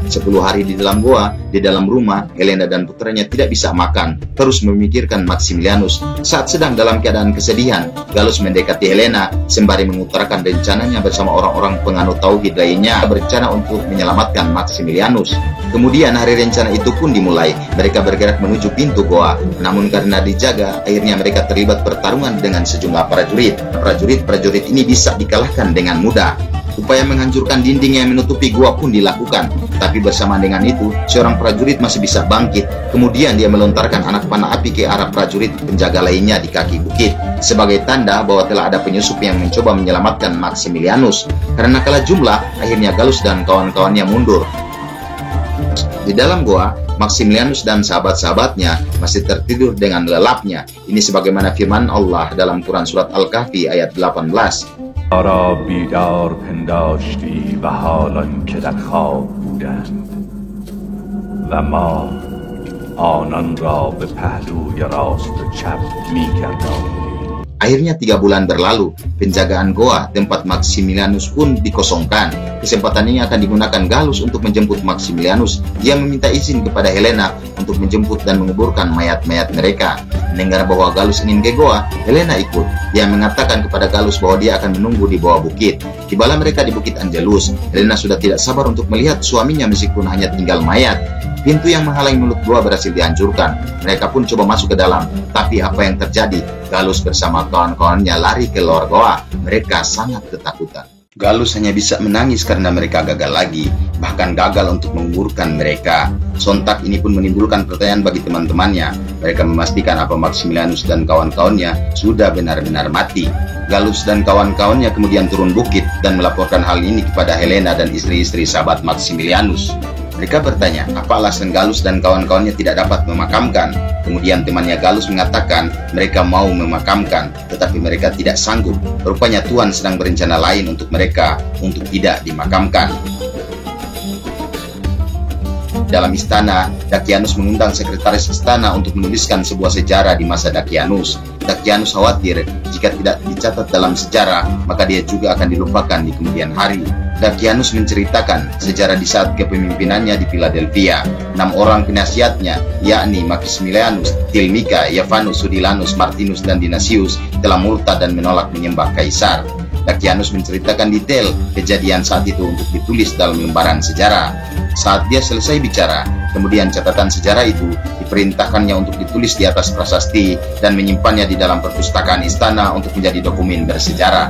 10 hari di dalam goa, di dalam rumah, Helena dan putranya tidak bisa makan, terus memikirkan Maximilianus. Saat sedang dalam keadaan kesedihan, Gallus mendekati Helena sembari mengutarakan rencananya bersama orang-orang penganut tauhid lainnya berencana untuk menyelamatkan Maximilianus. Kemudian hari rencana itu pun dimulai. Mereka bergerak menuju pintu goa, namun karena dijaga, akhirnya mereka terlibat pertarungan dengan sejumlah prajurit. Prajurit ini bisa dikalahkan dengan mudah. Upaya menghancurkan dinding yang menutupi gua pun dilakukan. Tapi bersamaan dengan itu, seorang prajurit masih bisa bangkit. Kemudian dia melontarkan anak panah api ke arah prajurit penjaga lainnya di kaki bukit, sebagai tanda bahwa telah ada penyusup yang mencoba menyelamatkan Maximilianus. Karena kalah jumlah, akhirnya Gallus dan kawan-kawannya mundur. Di dalam goa, Maximilianus dan sahabat-sahabatnya masih tertidur dengan lelapnya. Ini sebagaimana firman Allah dalam Quran Surat Al-Kahfi ayat 18. را بیدار پنداشتی و حالان که در خواب بودند و ما آنان را به پهلوی راست و چپ می‌گرداندیم. Akhirnya 3 bulan berlalu, penjagaan goa tempat Maximilianus pun dikosongkan. Kesempatan ini akan digunakan Gallus untuk menjemput Maximilianus. Dia meminta izin kepada Helena untuk menjemput dan menguburkan mayat-mayat mereka. Mendengar bahwa Gallus ingin ke goa, Helena ikut. Dia mengatakan kepada Gallus bahwa dia akan menunggu di bawah bukit. Tibalah mereka di Bukit Angelus. Helena sudah tidak sabar untuk melihat suaminya meskipun hanya tinggal mayat. Pintu yang menghalangi mulut goa berhasil dihancurkan. Mereka pun coba masuk ke dalam. Tapi apa yang terjadi? Gallus bersama kawan-kawannya lari ke luar goa. Mereka sangat ketakutan. Gallus hanya bisa menangis karena mereka gagal lagi. Bahkan gagal untuk menguburkan mereka. Sontak ini pun menimbulkan pertanyaan bagi teman-temannya. Mereka memastikan apa Maximilianus dan kawan-kawannya sudah benar-benar mati. Gallus dan kawan-kawannya kemudian turun bukit dan melaporkan hal ini kepada Helena dan istri-istri sahabat Maximilianus. Mereka bertanya, apa alasan Gallus dan kawan-kawannya tidak dapat memakamkan? Kemudian temannya Gallus mengatakan mereka mau memakamkan, tetapi mereka tidak sanggup. Rupanya Tuhan sedang berencana lain untuk mereka, untuk tidak dimakamkan. Dalam istana, Dakianus mengundang sekretaris istana untuk menuliskan sebuah sejarah di masa Dakianus. Dakianus khawatir jika tidak dicatat dalam sejarah, maka dia juga akan dilupakan di kemudian hari. Dakianus menceritakan sejarah di saat kepemimpinannya di Philadelphia. 6 orang penasihatnya, yakni Maximilianus, Tilmika, Yavanus, Sudilanus, Martinus, dan Dinasius, telah murtad dan menolak menyembah kaisar. Dakianus menceritakan detail kejadian saat itu untuk ditulis dalam lembaran sejarah. Saat dia selesai bicara, kemudian catatan sejarah itu diperintahkannya untuk ditulis di atas prasasti dan menyimpannya di dalam perpustakaan istana untuk menjadi dokumen bersejarah.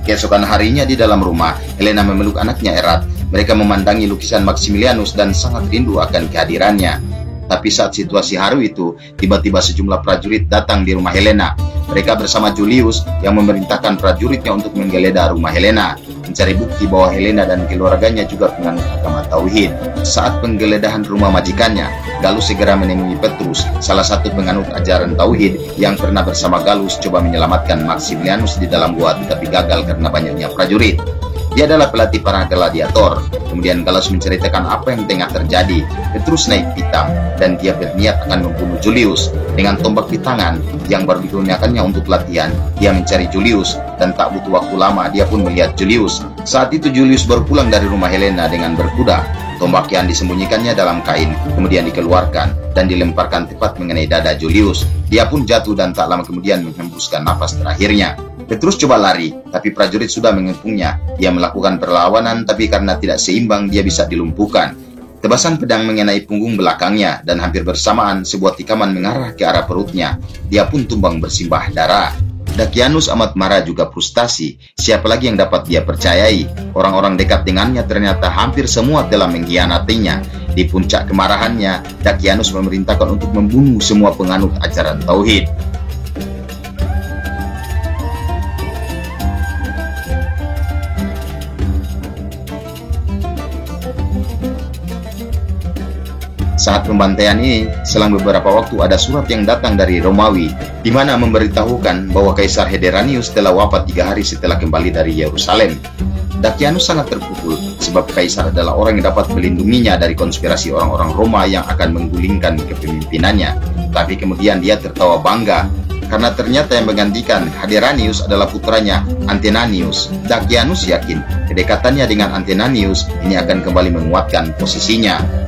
Keesokan harinya di dalam rumah, Helena memeluk anaknya erat. Mereka memandangi lukisan Maximilianus dan sangat rindu akan kehadirannya. Tapi saat situasi haru itu, tiba-tiba sejumlah prajurit datang di rumah Helena. Mereka bersama Julius yang memerintahkan prajuritnya untuk menggeledah rumah Helena, mencari bukti bahwa Helena dan keluarganya juga penganut agama Tauhid. Saat penggeledahan rumah majikannya, Gallus segera menemui Petrus, salah satu penganut ajaran Tauhid yang pernah bersama Gallus coba menyelamatkan Maximilianus di dalam gua tetapi gagal karena banyaknya prajurit. Dia adalah pelatih para gladiator. Kemudian Gallus menceritakan apa yang tengah terjadi. Petrus naik pitam dan dia berniat akan membunuh Julius. Dengan tombak di tangan yang baru digunakannya untuk latihan, dia mencari Julius dan tak butuh waktu lama dia pun melihat Julius. Saat itu Julius baru pulang dari rumah Helena dengan berkuda. Tombak yang disembunyikannya dalam kain kemudian dikeluarkan dan dilemparkan tepat mengenai dada Julius. Dia pun jatuh dan tak lama kemudian menghembuskan nafas terakhirnya. Petrus coba lari, tapi prajurit sudah mengepungnya. Dia melakukan perlawanan, tapi karena tidak seimbang, dia bisa dilumpuhkan. Tebasan pedang mengenai punggung belakangnya, dan hampir bersamaan sebuah tikaman mengarah ke arah perutnya. Dia pun tumbang bersimbah darah. Dakianus amat marah juga frustasi. Siapa lagi yang dapat dia percayai? Orang-orang dekat dengannya ternyata hampir semua telah mengkhianatinya. Di puncak kemarahannya, Dakianus memerintahkan untuk membunuh semua penganut ajaran Tauhid. Saat pembantaian ini, selang beberapa waktu ada surat yang datang dari Romawi, di mana memberitahukan bahwa Kaisar Hadrianus telah wafat 3 hari setelah kembali dari Yerusalem. Dakianus sangat terpukul, sebab Kaisar adalah orang yang dapat melindunginya dari konspirasi orang-orang Roma yang akan menggulingkan kepemimpinannya. Tapi kemudian dia tertawa bangga, karena ternyata yang menggantikan Hadrianus adalah putranya Antoninus. Dakianus yakin kedekatannya dengan Antoninus ini akan kembali menguatkan posisinya.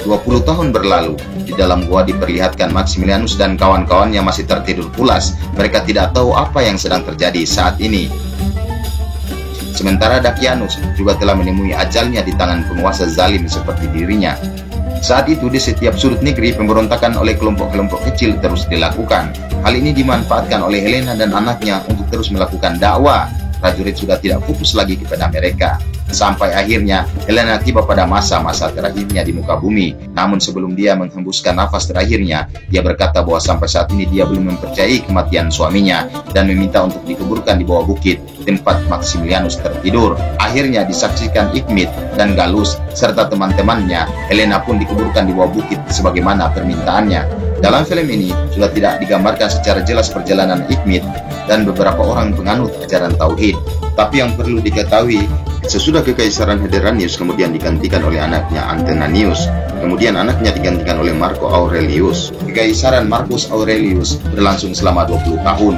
20 tahun berlalu, di dalam gua diperlihatkan Maximilianus dan kawan-kawannya masih tertidur pulas. Mereka tidak tahu apa yang sedang terjadi saat ini. Sementara Dakianus juga telah menemui ajalnya di tangan penguasa zalim seperti dirinya. Saat itu di setiap sudut negeri pemberontakan oleh kelompok-kelompok kecil terus dilakukan. Hal ini dimanfaatkan oleh Helena dan anaknya untuk terus melakukan dakwah. Prajurit sudah tidak fokus lagi kepada mereka. Sampai akhirnya Helena tiba pada masa-masa terakhirnya di muka bumi. Namun sebelum dia menghembuskan nafas terakhirnya, dia berkata bahwa sampai saat ini dia belum mempercayai kematian suaminya dan meminta untuk dikuburkan di bawah bukit tempat Maximilianus tertidur. Akhirnya disaksikan Ikmit dan Gallus serta teman-temannya. Helena pun dikuburkan di bawah bukit sebagaimana permintaannya. Dalam film ini sudah tidak digambarkan secara jelas perjalanan Ikmit dan beberapa orang penganut ajaran Tauhid. Tapi yang perlu diketahui, sesudah kekaisaran Hadrianus kemudian digantikan oleh anaknya Antoninus. Kemudian anaknya digantikan oleh Marcus Aurelius. Kekaisaran Marcus Aurelius berlangsung selama 20 tahun.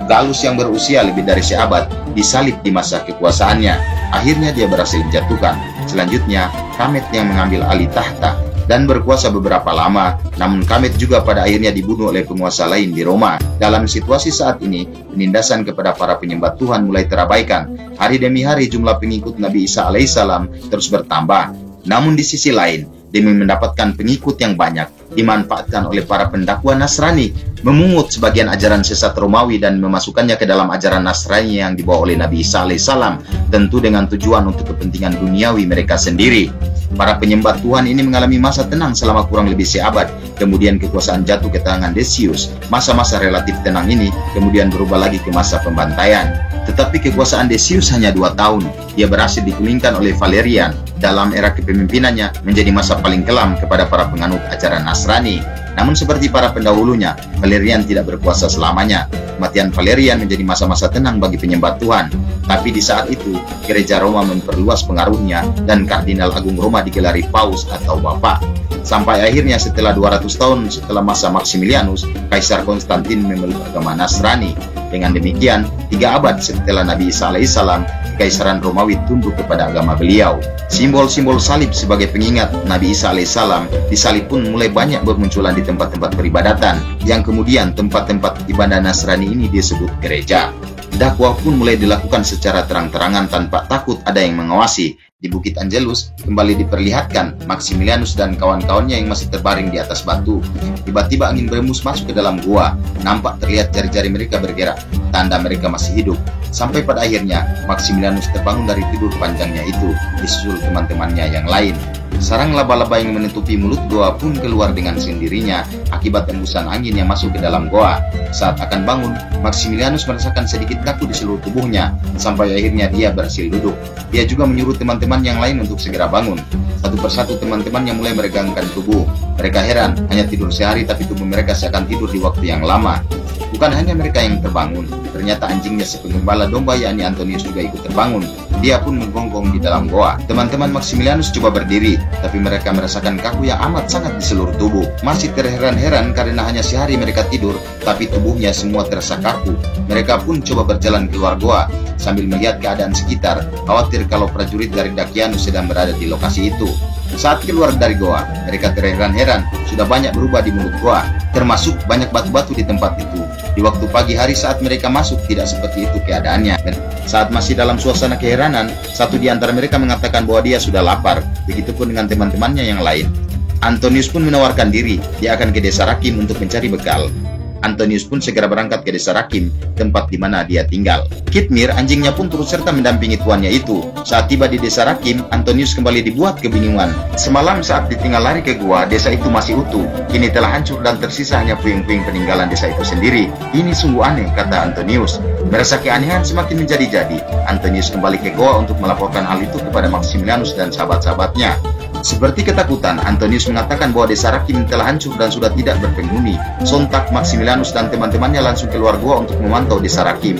Gallus yang berusia lebih dari seabad disalib di masa kekuasaannya. Akhirnya dia berhasil dijatuhkan. Selanjutnya, Kamet yang mengambil alih tahta dan berkuasa beberapa lama. Namun Kamet juga pada akhirnya dibunuh oleh penguasa lain di Roma. Dalam situasi saat ini, penindasan kepada para penyembah Tuhan mulai terabaikan. Hari demi hari jumlah pengikut Nabi Isa alaihissalam terus bertambah. Namun di sisi lain, demi mendapatkan pengikut yang banyak, dimanfaatkan oleh para pendakwa Nasrani, memungut sebagian ajaran sesat Romawi dan memasukkannya ke dalam ajaran Nasrani yang dibawa oleh Nabi Isa alaihissalam, tentu dengan tujuan untuk kepentingan duniawi mereka sendiri. Para penyembah Tuhan ini mengalami masa tenang selama kurang lebih seabad, kemudian kekuasaan jatuh ke tangan Decius. Masa-masa relatif tenang ini kemudian berubah lagi ke masa pembantaian. Tetapi kekuasaan Decius hanya 2 tahun. Dia berhasil digulingkan oleh Valerian. Dalam era kepemimpinannya menjadi masa paling kelam kepada para penganut ajaran Nasrani. Namun seperti para pendahulunya, Valerian tidak berkuasa selamanya. Kematian Valerian menjadi masa-masa tenang bagi penyembah Tuhan. Tapi di saat itu, Gereja Roma memperluas pengaruhnya dan Kardinal Agung Roma digelari Paus atau Bapak. Sampai akhirnya setelah 200 tahun setelah masa Maximilianus, Kaisar Konstantin memeluk agama Nasrani. Dengan demikian, 3 abad setelah Nabi Isa alaihissalam, Kekaisaran Romawi tunduk kepada agama beliau. Simbol-simbol salib sebagai pengingat Nabi Isa alaihissalam, disalib pun mulai banyak bermunculan di tempat-tempat peribadatan, yang kemudian tempat-tempat ibadah Nasrani ini disebut gereja. Dakwah pun mulai dilakukan secara terang-terangan tanpa takut ada yang mengawasi. Di Bukit Angelus kembali diperlihatkan Maximilianus dan kawan-kawannya yang masih terbaring di atas batu. Tiba-tiba angin berembus masuk ke dalam gua. Nampak terlihat jari-jari mereka bergerak, tanda mereka masih hidup. Sampai pada akhirnya Maximilianus terbangun dari tidur panjangnya itu, disusul teman-temannya yang lain. Sarang laba-laba yang menutupi mulut goa pun keluar dengan sendirinya akibat embusan angin yang masuk ke dalam goa. Saat akan bangun, Maximilianus merasakan sedikit kaku di seluruh tubuhnya, sampai akhirnya dia berhasil duduk. Dia juga menyuruh teman-teman yang lain untuk segera bangun. Satu persatu teman-temannya mulai meregangkan tubuh. Mereka heran, hanya tidur sehari tapi tubuh mereka seakan tidur di waktu yang lama. Bukan hanya mereka yang terbangun, ternyata anjingnya si pengembala domba yakni Antonius juga ikut terbangun. Dia pun menggonggong di dalam goa. Teman-teman Maximilianus coba berdiri, tapi mereka merasakan kaku yang amat sangat di seluruh tubuh. Masih terheran-heran karena hanya sehari mereka tidur, tapi tubuhnya semua terasa kaku. Mereka pun coba berjalan keluar goa sambil melihat keadaan sekitar, khawatir kalau prajurit dari Dakianus sedang berada di lokasi itu. Saat keluar dari goa, mereka terheran-heran sudah banyak berubah di mulut goa, termasuk banyak batu-batu di tempat itu. Di waktu pagi hari saat mereka masuk tidak seperti itu keadaannya. Saat masih dalam suasana keheranan, satu di antara mereka mengatakan bahwa dia sudah lapar. Begitupun dengan teman-temannya yang lain. Antonius pun menawarkan diri, dia akan ke desa Rakim untuk mencari bekal. Antonius pun segera berangkat ke desa Rakim, tempat di mana dia tinggal. Kitmir, anjingnya pun turut serta mendampingi tuannya itu. Saat tiba di desa Rakim, Antonius kembali dibuat kebingungan. Semalam saat ditinggal lari ke gua, desa itu masih utuh. Kini telah hancur dan tersisa hanya puing-puing peninggalan desa itu sendiri. Ini sungguh aneh, kata Antonius. Merasa keanehan semakin menjadi-jadi, Antonius kembali ke goa untuk melaporkan hal itu kepada Maximilianus dan sahabat-sahabatnya. Seperti ketakutan, Antonius mengatakan bahwa desa Rakim telah hancur dan sudah tidak berpenghuni. Sontak Maximilianus dan teman-temannya langsung keluar gua untuk memantau desa Rakim.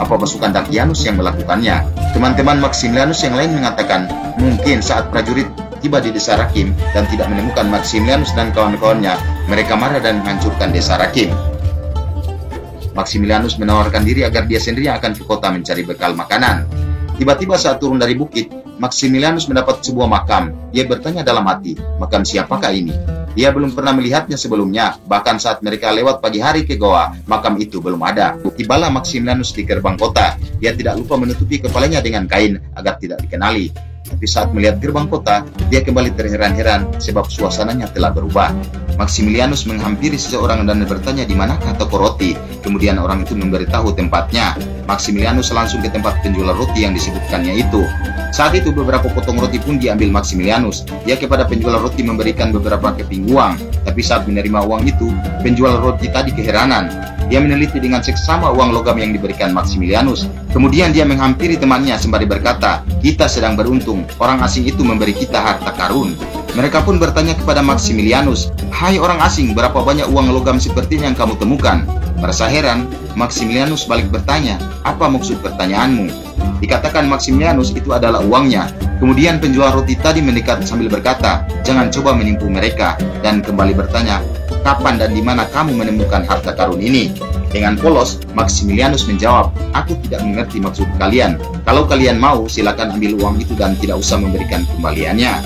Apa pasukan Dakianus yang melakukannya? Teman-teman Maximilianus yang lain mengatakan, mungkin saat prajurit tiba di desa Rakim dan tidak menemukan Maximilianus dan kawan-kawannya, mereka marah dan menghancurkan desa Rakim. Maximilianus menawarkan diri agar dia sendiri akan ke kota mencari bekal makanan. Tiba-tiba saat turun dari bukit, Maximilianus mendapat sebuah makam. Dia bertanya dalam hati, makam siapakah ini? Dia belum pernah melihatnya sebelumnya. Bahkan saat mereka lewat pagi hari ke goa, makam itu belum ada. Tibalah Maximilianus di gerbang kota. Dia tidak lupa menutupi kepalanya dengan kain agar tidak dikenali. Tapi saat melihat gerbang kota, dia kembali terheran-heran sebab suasananya telah berubah. Maximilianus menghampiri seseorang dan bertanya di manakah toko roti. Kemudian orang itu memberitahu tempatnya. Maximilianus langsung ke tempat penjual roti yang disebutkannya itu. Saat itu beberapa potong roti pun diambil Maximilianus. Dia kepada penjual roti memberikan beberapa keping uang. Tapi saat menerima uang itu, penjual roti tadi keheranan. Dia meneliti dengan seksama uang logam yang diberikan Maximilianus. Kemudian dia menghampiri temannya sembari berkata, kita sedang beruntung, orang asing itu memberi kita harta karun. Mereka pun bertanya kepada Maximilianus, hai orang asing, berapa banyak uang logam seperti yang kamu temukan? Merasa heran, Maximilianus balik bertanya, apa maksud pertanyaanmu? Dikatakan Maximilianus itu adalah uangnya. Kemudian penjual roti tadi mendekat sambil berkata, jangan coba menipu mereka, dan kembali bertanya, kapan dan di mana kamu menemukan harta karun ini? Dengan polos, Maximilianus menjawab, aku tidak mengerti maksud kalian. Kalau kalian mau, silakan ambil uang itu dan tidak usah memberikan kembaliannya.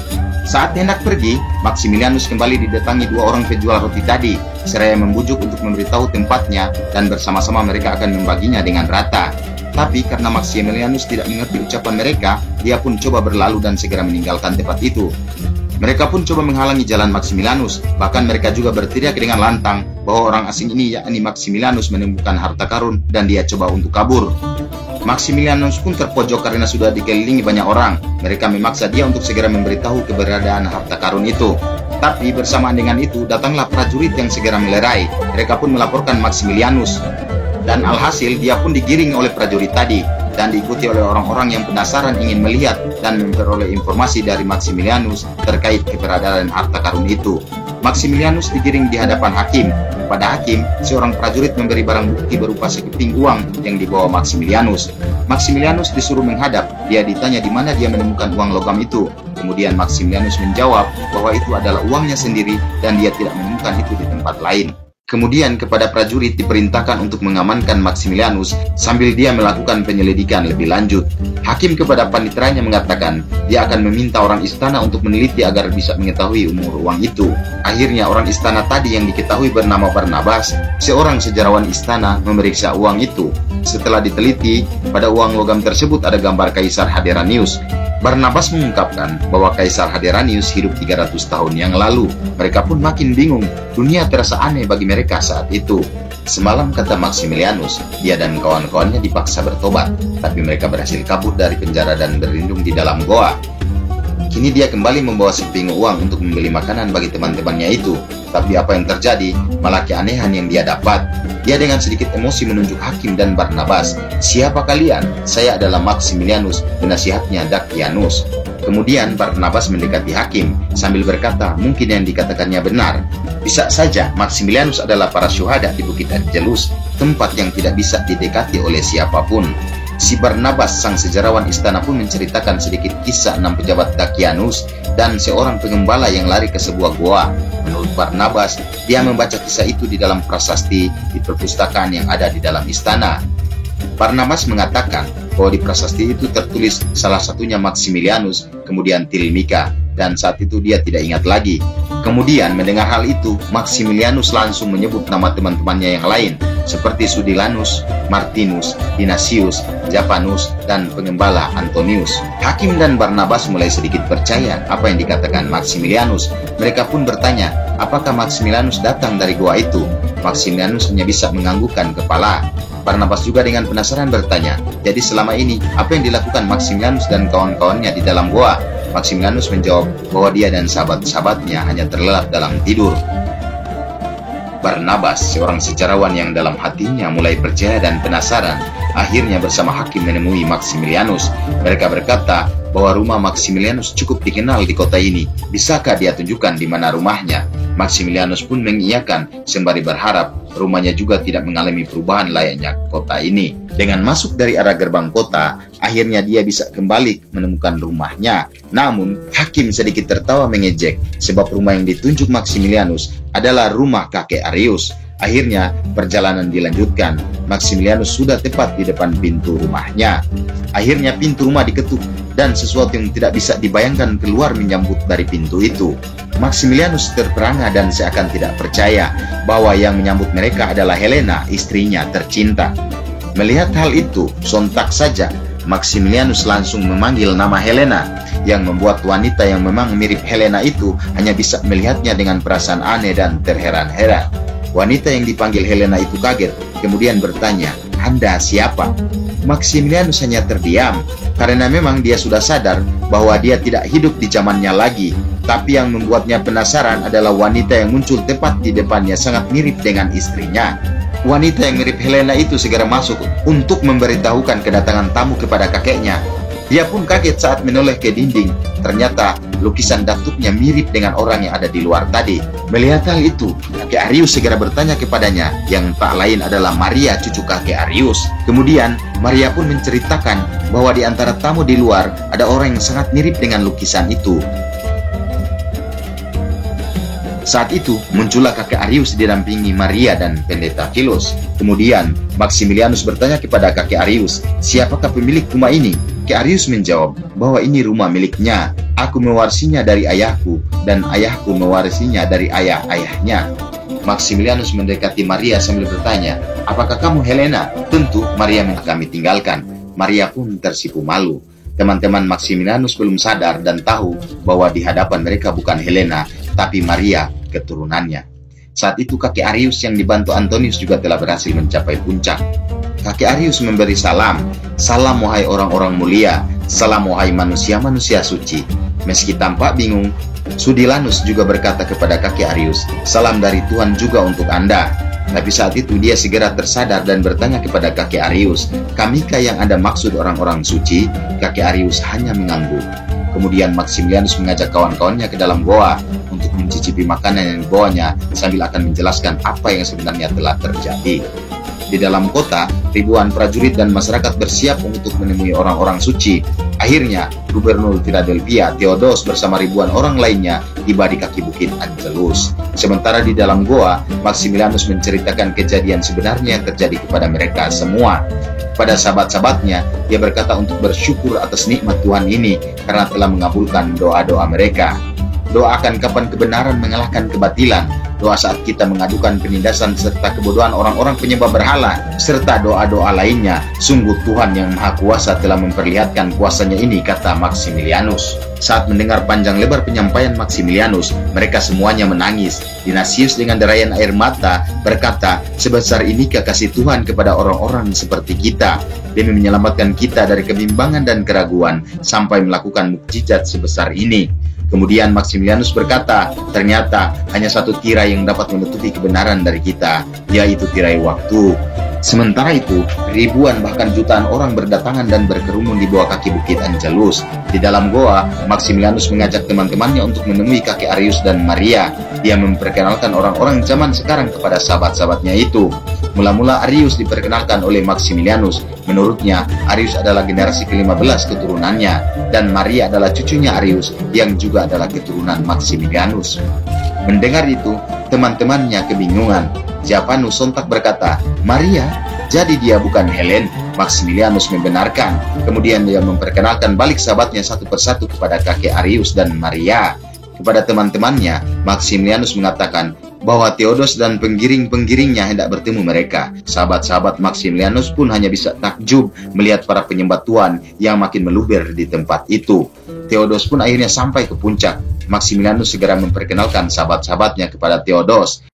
Saat hendak pergi, Maximilianus kembali didatangi dua orang penjual roti tadi, seraya membujuk untuk memberitahu tempatnya dan bersama-sama mereka akan membaginya dengan rata. Tapi karena Maximilianus tidak mengerti ucapan mereka, dia pun coba berlalu dan segera meninggalkan tempat itu. Mereka pun coba menghalangi jalan Maximilianus, bahkan mereka juga berteriak dengan lantang bahwa orang asing ini yakni Maximilianus menemukan harta karun dan dia coba untuk kabur. Maximilianus pun terpojok karena sudah dikelilingi banyak orang. Mereka memaksa dia untuk segera memberitahu keberadaan harta karun itu. Tapi bersamaan dengan itu datanglah prajurit yang segera melerai. Mereka pun melaporkan Maximilianus. Dan alhasil dia pun digiring oleh prajurit tadi dan diikuti oleh orang-orang yang penasaran ingin melihat dan memperoleh informasi dari Maximilianus terkait keberadaan harta karun itu. Maximilianus digiring di hadapan hakim. Pada hakim, seorang prajurit memberi barang bukti berupa sekeping uang yang dibawa Maximilianus. Maximilianus disuruh menghadap. Dia ditanya di mana dia menemukan uang logam itu. Kemudian Maximilianus menjawab bahwa itu adalah uangnya sendiri dan dia tidak menemukan itu di tempat lain. Kemudian kepada prajurit diperintahkan untuk mengamankan Maximilianus sambil dia melakukan penyelidikan lebih lanjut. Hakim kepada paniteranya mengatakan dia akan meminta orang istana untuk meneliti agar bisa mengetahui umur uang itu. Akhirnya orang istana tadi yang diketahui bernama Barnabas, seorang sejarawan istana, memeriksa uang itu. Setelah diteliti, pada uang logam tersebut ada gambar Kaisar Hadrianus. Barnabas mengungkapkan bahwa Kaisar Hadrianus hidup 300 tahun yang lalu. Mereka pun makin bingung. Dunia terasa aneh bagi mereka saat itu. Semalam, kata Maximilianus, dia dan kawan-kawannya dipaksa bertobat, tapi mereka berhasil kabur dari penjara dan berlindung di dalam goa. Kini dia kembali membawa sepinggu uang untuk membeli makanan bagi teman-temannya itu. Tapi apa yang terjadi? Malah keanehan yang dia dapat. Dia dengan sedikit emosi menunjuk Hakim dan Barnabas. "Siapa kalian?" "Saya adalah Maximilianus," penasihatnya Dakianus. Kemudian Barnabas mendekati Hakim sambil berkata mungkin yang dikatakannya benar. Bisa saja Maximilianus adalah para syuhada di Bukit Angelus, tempat yang tidak bisa didekati oleh siapapun. Si Barnabas, sang sejarawan istana, pun menceritakan sedikit kisah 6 pejabat Dakianus dan seorang pengembala yang lari ke sebuah goa. Menurut Barnabas, dia membaca kisah itu di dalam prasasti di perpustakaan yang ada di dalam istana. Barnabas mengatakan bahwa di prasasti itu tertulis salah satunya Maximilianus, kemudian Tilmika, dan saat itu dia tidak ingat lagi. Kemudian mendengar hal itu, Maximilianus langsung menyebut nama teman-temannya yang lain, seperti Sudilanus, Martinus, Dinasius, Japanus, dan pengembala Antonius. Hakim dan Barnabas mulai sedikit percaya apa yang dikatakan Maximilianus. Mereka pun bertanya, apakah Maximilianus datang dari goa itu? Maximilianus hanya bisa menganggukkan kepala. Barnabas juga dengan penasaran bertanya, jadi selama ini apa yang dilakukan Maximilianus dan kawan-kawannya di dalam goa? Maximilianus menjawab bahwa dia dan sahabat-sahabatnya hanya terlelap dalam tidur. Barnabas, seorang sejarawan yang dalam hatinya mulai percaya dan penasaran, akhirnya bersama Hakim menemui Maximilianus. Mereka berkata bahwa rumah Maximilianus cukup dikenal di kota ini. Bisakah dia tunjukkan di mana rumahnya? Maximilianus pun mengiyakan sembari berharap rumahnya juga tidak mengalami perubahan layaknya kota ini. Dengan masuk dari arah gerbang kota, akhirnya dia bisa kembali menemukan rumahnya. Namun, Hakim sedikit tertawa mengejek sebab rumah yang ditunjuk Maximilianus adalah rumah kakek Arius. Akhirnya, perjalanan dilanjutkan. Maximilianus sudah tepat di depan pintu rumahnya. Akhirnya pintu rumah diketuk dan sesuatu yang tidak bisa dibayangkan keluar menyambut dari pintu itu. Maximilianus terperangah dan seakan tidak percaya bahwa yang menyambut mereka adalah Helena, istrinya tercinta. Melihat hal itu, sontak saja Maximilianus langsung memanggil nama Helena, yang membuat wanita yang memang mirip Helena itu hanya bisa melihatnya dengan perasaan aneh dan terheran-heran. Wanita yang dipanggil Helena itu kaget, kemudian bertanya, "Anda siapa?" Maximilianus hanya terdiam, karena memang dia sudah sadar bahwa dia tidak hidup di zamannya lagi. Tapi yang membuatnya penasaran adalah wanita yang muncul tepat di depannya sangat mirip dengan istrinya. Wanita yang mirip Helena itu segera masuk untuk memberitahukan kedatangan tamu kepada kakeknya. Dia pun kaget saat menoleh ke dinding. Ternyata lukisan datuknya mirip dengan orang yang ada di luar tadi. Melihat hal itu, kakek Arius segera bertanya kepadanya, yang tak lain adalah Maria, cucu kakek Arius. Kemudian Maria pun menceritakan bahwa di antara tamu di luar ada orang yang sangat mirip dengan lukisan itu. Saat itu, muncullah kakek Arius didampingi Maria dan pendeta Filos. Kemudian, Maximilianus bertanya kepada kakek Arius, "Siapakah pemilik rumah ini?" Kakek Arius menjawab bahwa ini rumah miliknya. "Aku mewarisinya dari ayahku, dan ayahku mewarisinya dari ayah-ayahnya." Maximilianus mendekati Maria sambil bertanya, "Apakah kamu Helena?" "Tentu," Maria kami tinggalkan. Maria pun tersipu malu. Teman-teman Maximilianus belum sadar dan tahu bahwa di hadapan mereka bukan Helena, tapi Maria, keturunannya. Saat itu kakek Arius yang dibantu Antonius juga telah berhasil mencapai puncak. Kakek Arius memberi salam, "Salam wahai orang-orang mulia, salam wahai manusia-manusia suci." Meski tampak bingung, Sudilanus juga berkata kepada kakek Arius, "Salam dari Tuhan juga untuk Anda." Tapi saat itu dia segera tersadar dan bertanya kepada kakek Arius, "Kamikah yang Anda maksud orang-orang suci?" Kakek Arius hanya mengangguk. Kemudian Maximilianus mengajak kawan-kawannya ke dalam goa untuk mencicipi makanan yang dibawanya sambil akan menjelaskan apa yang sebenarnya telah terjadi. Di dalam kota, ribuan prajurit dan masyarakat bersiap untuk menemui orang-orang suci. Akhirnya, Gubernur Philadelphia, Theodos bersama ribuan orang lainnya tiba di kaki bukit Angelus. Sementara di dalam goa, Maximilianus menceritakan kejadian sebenarnya yang terjadi kepada mereka semua. Pada sahabat-sahabatnya, dia berkata untuk bersyukur atas nikmat Tuhan ini karena telah mengabulkan doa-doa mereka. Doakan kapan kebenaran mengalahkan kebatilan. Doa saat kita mengadukan penindasan serta kebodohan orang-orang penyembah berhala, serta doa-doa lainnya. Sungguh Tuhan yang Maha Kuasa telah memperlihatkan kuasanya ini, kata Maximilianus. Saat mendengar panjang lebar penyampaian Maximilianus, mereka semuanya menangis. Dionysius dengan derayan air mata berkata, sebesar inikah kasih Tuhan kepada orang-orang seperti kita, demi menyelamatkan kita dari kebimbangan dan keraguan, sampai melakukan mukjizat sebesar ini. Kemudian Maximilianus berkata, ternyata hanya satu tirai yang dapat menutupi kebenaran dari kita, yaitu tirai waktu. Sementara itu, ribuan bahkan jutaan orang berdatangan dan berkerumun di bawah kaki bukit Angelus. Di dalam goa, Maximilianus mengajak teman-temannya untuk menemui kakek Arius dan Maria. Dia memperkenalkan orang-orang zaman sekarang kepada sahabat-sahabatnya itu. Mula-mula Arius diperkenalkan oleh Maximilianus. Menurutnya, Arius adalah generasi ke-15 keturunannya, dan Maria adalah cucunya Arius yang juga adalah keturunan Maximilianus. Mendengar itu, teman-temannya kebingungan. Japanus sontak berkata, Maria, jadi dia bukan Helen? Maximilianus membenarkan. Kemudian dia memperkenalkan balik sahabatnya satu persatu kepada kakek Arius dan Maria. Kepada teman-temannya, Maximilianus mengatakan bahwa Theodos dan penggiring-penggiringnya hendak bertemu mereka. Sahabat-sahabat Maximilianus pun hanya bisa takjub melihat para penyembah Tuhan yang makin meluber di tempat itu. Theodos pun akhirnya sampai ke puncak. Maximilianus segera memperkenalkan sahabat-sahabatnya kepada Theodos.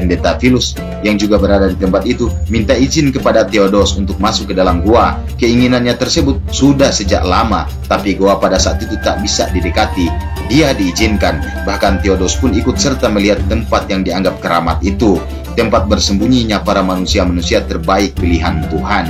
Pendeta Philus yang juga berada di tempat itu minta izin kepada Theodos untuk masuk ke dalam gua. Keinginannya tersebut sudah sejak lama, tapi gua pada saat itu tak bisa didekati. Dia diizinkan, bahkan Theodos pun ikut serta melihat tempat yang dianggap keramat itu, tempat bersembunyinya para manusia-manusia terbaik pilihan Tuhan.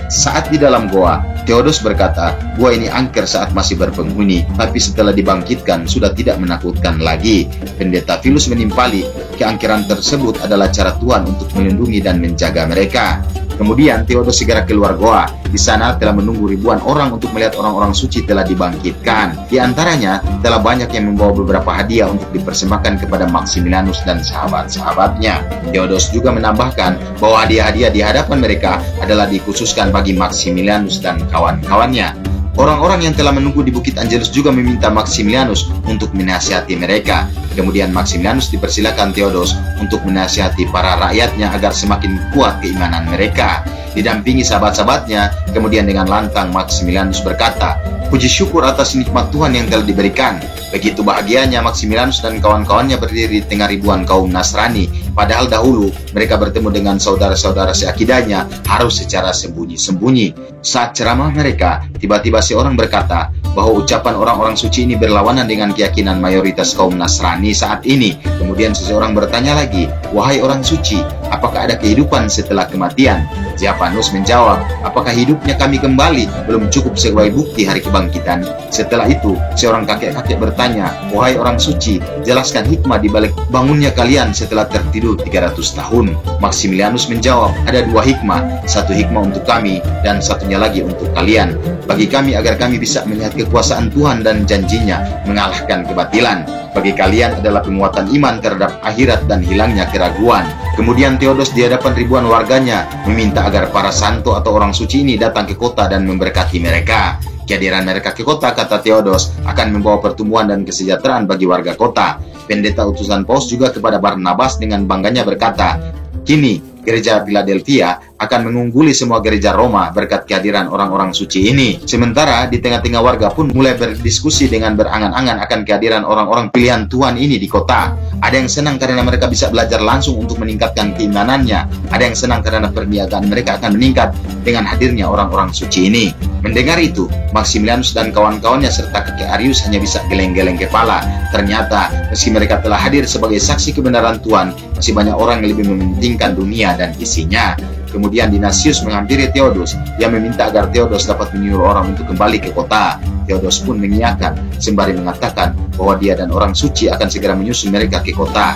Saat di dalam goa, Theodos berkata, gua ini angker saat masih berpenghuni, tapi setelah dibangkitkan sudah tidak menakutkan lagi. Pendeta Philus menimpali, keangkeran tersebut adalah cara Tuhan untuk melindungi dan menjaga mereka. Kemudian Theodos segera keluar goa. Di sana telah menunggu ribuan orang untuk melihat orang-orang suci telah dibangkitkan. Di antaranya telah banyak yang membawa beberapa hadiah untuk dipersembahkan kepada Maximilianus dan sahabat-sahabatnya. Theodos juga menambahkan bahwa hadiah-hadiah di hadapan mereka adalah dikhususkan bagi Maximilianus dan kawan-kawannya. Orang-orang yang telah menunggu di Bukit Angelus juga meminta Maximilianus untuk menasihati mereka. Kemudian Maximilianus dipersilakan Theodos untuk menasihati para rakyatnya agar semakin kuat keimanan mereka. Didampingi sahabat-sahabatnya, kemudian dengan lantang Maximilianus berkata, puji syukur atas nikmat Tuhan yang telah diberikan. Begitu bahagianya Maximilianus dan kawan-kawannya berdiri di tengah ribuan kaum Nasrani. Padahal dahulu mereka bertemu dengan saudara-saudara seakidahnya harus secara sembunyi-sembunyi. Saat ceramah mereka, tiba-tiba seorang berkata bahwa ucapan orang-orang suci ini berlawanan dengan keyakinan mayoritas kaum Nasrani saat ini. Kemudian seseorang bertanya lagi, wahai orang suci, apakah ada kehidupan setelah kematian? Japanus menjawab, apakah hidupnya kami kembali belum cukup sebagai bukti hari kebangkitan? Setelah itu, seorang kakek-kakek bertanya, wahai orang suci, jelaskan hikmah di balik bangunnya kalian setelah tertidur 300 tahun. Maximilianus menjawab, ada dua hikmah, satu hikmah untuk kami dan satunya lagi untuk kalian. Bagi kami agar kami bisa melihat kekuasaan Tuhan dan janjinya mengalahkan kebatilan. Bagi kalian adalah penguatan iman terhadap akhirat dan hilangnya keraguan. Kemudian Theodos di hadapan ribuan warganya meminta agar para santo atau orang suci ini datang ke kota dan memberkati mereka. Kehadiran mereka ke kota, kata Theodos, akan membawa pertumbuhan dan kesejahteraan bagi warga kota. Pendeta utusan Paus juga kepada Barnabas dengan bangganya berkata, kini gereja Philadelphia akan mengungguli semua gereja Roma berkat kehadiran orang-orang suci ini. Sementara di tengah-tengah warga pun mulai berdiskusi dengan berangan-angan akan kehadiran orang-orang pilihan Tuhan ini di kota. Ada yang senang karena mereka bisa belajar langsung untuk meningkatkan keimanannya. Ada yang senang karena perniagaan mereka akan meningkat dengan hadirnya orang-orang suci ini. Mendengar itu, Maximilianus dan kawan-kawannya serta kakek Arius hanya bisa geleng-geleng kepala. Ternyata, meski mereka telah hadir sebagai saksi kebenaran Tuhan, masih banyak orang yang lebih mementingkan dunia dan isinya. Kemudian Dionysius menghampiri Theodos. Dia meminta agar Theodos dapat menyuruh orang untuk kembali ke kota. Theodos pun mengiyakan, sembari mengatakan bahwa dia dan orang suci akan segera menyusul mereka ke kota.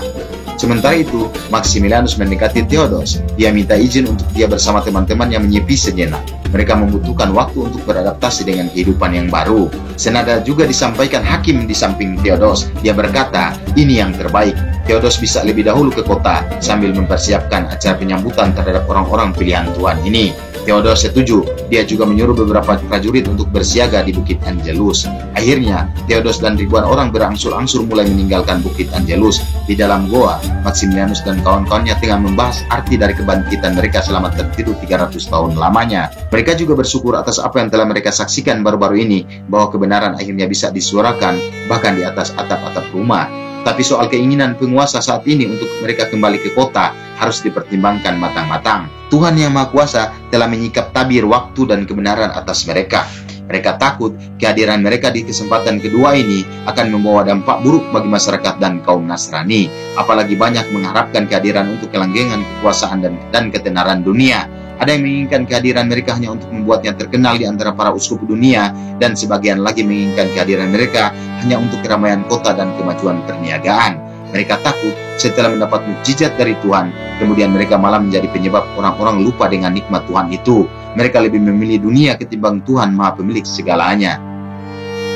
Sementara itu, Maximilianus mendekati Theodos. Dia minta izin untuk dia bersama teman-temannya menyepi sejenak. Mereka membutuhkan waktu untuk beradaptasi dengan kehidupan yang baru. Senada juga disampaikan hakim di samping Theodos. Dia berkata, ini yang terbaik. Theodos bisa lebih dahulu ke kota sambil mempersiapkan acara penyambutan terhadap orang-orang pilihan Tuhan ini. Theodos setuju. Dia juga menyuruh beberapa prajurit untuk bersiaga di Bukit Angelus. Akhirnya, Theodos dan ribuan orang berangsur-angsur mulai meninggalkan Bukit Angelus. Di dalam goa, Maximilianus dan kawan-kawannya tengah membahas arti dari kebangkitan mereka selama tertidur 300 tahun lamanya. Mereka juga bersyukur atas apa yang telah mereka saksikan baru-baru ini, bahwa kebenaran akhirnya bisa disuarakan bahkan di atas atap-atap rumah. Tapi soal keinginan penguasa saat ini untuk mereka kembali ke kota harus dipertimbangkan matang-matang. Tuhan Yang Maha Kuasa telah menyikap tabir waktu dan kebenaran atas mereka. Mereka takut kehadiran mereka di kesempatan kedua ini akan membawa dampak buruk bagi masyarakat dan kaum Nasrani. Apalagi banyak mengharapkan kehadiran untuk kelanggengan kekuasaan dan ketenaran dunia. Ada yang menginginkan kehadiran mereka hanya untuk membuatnya terkenal di antara para uskup dunia, dan sebagian lagi menginginkan kehadiran mereka hanya untuk keramaian kota dan kemajuan perniagaan. Mereka takut setelah mendapat mukjizat dari Tuhan, kemudian mereka malah menjadi penyebab orang-orang lupa dengan nikmat Tuhan itu. Mereka lebih memilih dunia ketimbang Tuhan Maha Pemilik segalanya.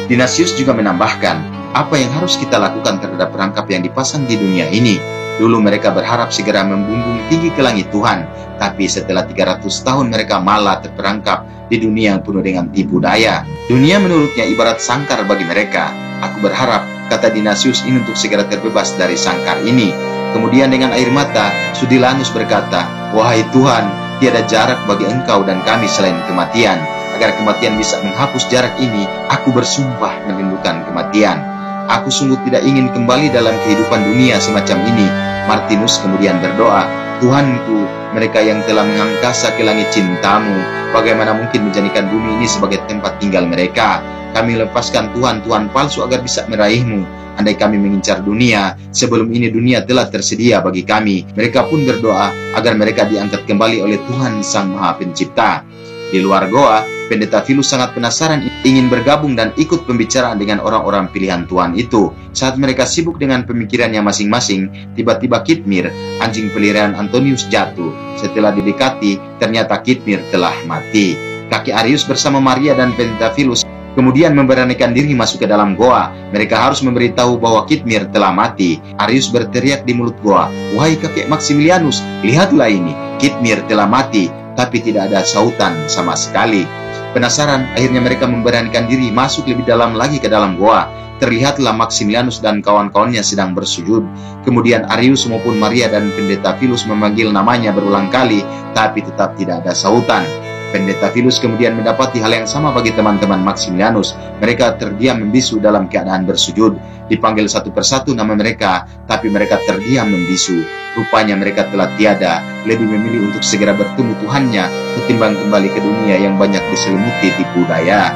Dionysius juga menambahkan, apa yang harus kita lakukan terhadap perangkap yang dipasang di dunia ini? Dulu mereka berharap segera membumbung tinggi ke langit Tuhan, tapi setelah 300 tahun mereka malah terperangkap di dunia yang penuh dengan tipu daya. Dunia menurutnya ibarat sangkar bagi mereka. Aku berharap, kata Dionysius ini, untuk segera terbebas dari sangkar ini. Kemudian dengan air mata, Sudilanus berkata, wahai Tuhan, tiada jarak bagi engkau dan kami selain kematian. Agar kematian bisa menghapus jarak ini, aku bersumpah merindukan kematian. Aku sungguh tidak ingin kembali dalam kehidupan dunia semacam ini. Martinus kemudian berdoa, Tuhanku, mereka yang telah mengangkasa ke langit cintamu, bagaimana mungkin menjadikan bumi ini sebagai tempat tinggal mereka? Kami lepaskan Tuhan-Tuhan palsu agar bisa meraihmu. Andai kami mengincar dunia, sebelum ini dunia telah tersedia bagi kami. Mereka pun berdoa agar mereka diangkat kembali oleh Tuhan Sang Maha Pencipta. Di luar goa, Pendeta Philus sangat penasaran ingin bergabung dan ikut pembicaraan dengan orang-orang pilihan Tuhan itu. Saat mereka sibuk dengan pemikirannya masing-masing, tiba-tiba Kitmir, anjing peliharaan Antonius, jatuh. Setelah didekati, ternyata Kitmir telah mati. Kakek Arius bersama Maria dan Pendeta Philus kemudian memberanikan diri masuk ke dalam goa. Mereka harus memberitahu bahwa Kitmir telah mati. Arius berteriak di mulut goa, wahai kakek Maximilianus, lihatlah ini, Kitmir telah mati. Tapi tidak ada sautan sama sekali. Penasaran, akhirnya mereka memberanikan diri masuk lebih dalam lagi ke dalam goa. Terlihatlah Maximilianus dan kawan-kawannya sedang bersujud. Kemudian Arius maupun Maria dan Pendeta Philus memanggil namanya berulang kali, tapi tetap tidak ada sautan. Pendeta Philus kemudian mendapati hal yang sama bagi teman-teman Maximilianus. Mereka terdiam membisu dalam keadaan bersujud. Dipanggil satu persatu nama mereka, tapi mereka terdiam membisu. Rupanya mereka telah tiada, lebih memilih untuk segera bertemu Tuhannya ketimbang kembali ke dunia yang banyak diselimuti tipu daya.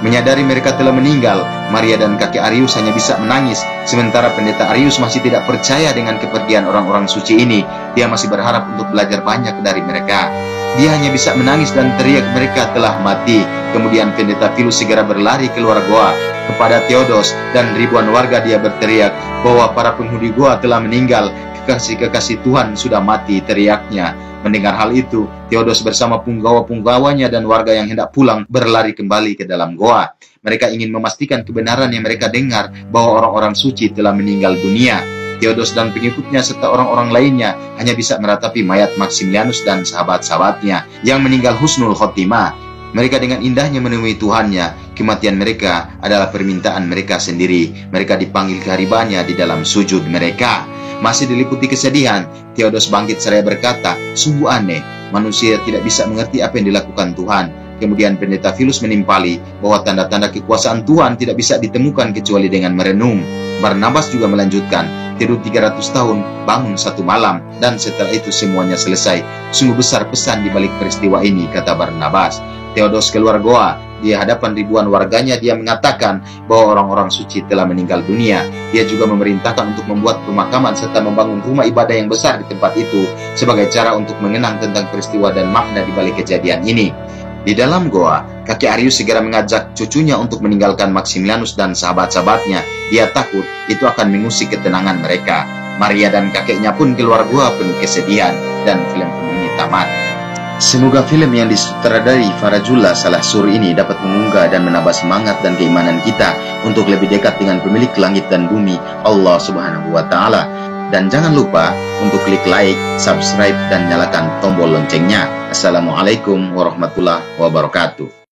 Menyadari mereka telah meninggal, Maria dan kakek Arius hanya bisa menangis, sementara Pendeta Arius masih tidak percaya dengan kepergian orang-orang suci ini. Dia masih berharap untuk belajar banyak dari mereka. Dia hanya bisa menangis dan teriak mereka telah mati. Kemudian Pendeta Philus segera berlari keluar goa. Kepada Theodos dan ribuan warga dia berteriak bahwa para penghuni goa telah meninggal. Kekasih-kekasih Tuhan sudah mati, teriaknya. Mendengar hal itu, Theodos bersama punggawa-punggawanya dan warga yang hendak pulang berlari kembali ke dalam goa. Mereka ingin memastikan kebenaran yang mereka dengar bahwa orang-orang suci telah meninggal dunia. Theodos dan pengikutnya serta orang-orang lainnya hanya bisa meratapi mayat Maximilianus dan sahabat-sahabatnya yang meninggal husnul khotimah. Mereka dengan indahnya menemui Tuhannya. Kematian mereka adalah permintaan mereka sendiri. Mereka dipanggil keharibannya di dalam sujud mereka. Masih diliputi kesedihan, Theodos bangkit seraya berkata, sungguh aneh, manusia tidak bisa mengerti apa yang dilakukan Tuhan. Kemudian Pendeta Philus menimpali bahwa tanda-tanda kekuasaan Tuhan tidak bisa ditemukan kecuali dengan merenung. Barnabas juga melanjutkan, tidur 300 tahun, bangun satu malam, dan setelah itu semuanya selesai. Sungguh besar pesan di balik peristiwa ini, kata Barnabas. Theodos keluar goa. Di hadapan ribuan warganya dia mengatakan bahwa orang-orang suci telah meninggal dunia. Dia juga memerintahkan untuk membuat pemakaman serta membangun rumah ibadah yang besar di tempat itu sebagai cara untuk mengenang tentang peristiwa dan makna di balik kejadian ini. Di dalam goa, kakek Arius segera mengajak cucunya untuk meninggalkan Maximilianus dan sahabat-sahabatnya. Dia takut itu akan mengusik ketenangan mereka. Maria dan kakeknya pun keluar gua penuh kesedihan dan film ini tamat. Semoga film yang disutradari Farajullah Salah-Sur ini dapat mengunggah dan menambah semangat dan keimanan kita untuk lebih dekat dengan pemilik langit dan bumi, Allah Subhanahu wa Ta'ala. Dan jangan lupa untuk klik like, subscribe, dan nyalakan tombol loncengnya. Assalamualaikum warahmatullahi wabarakatuh.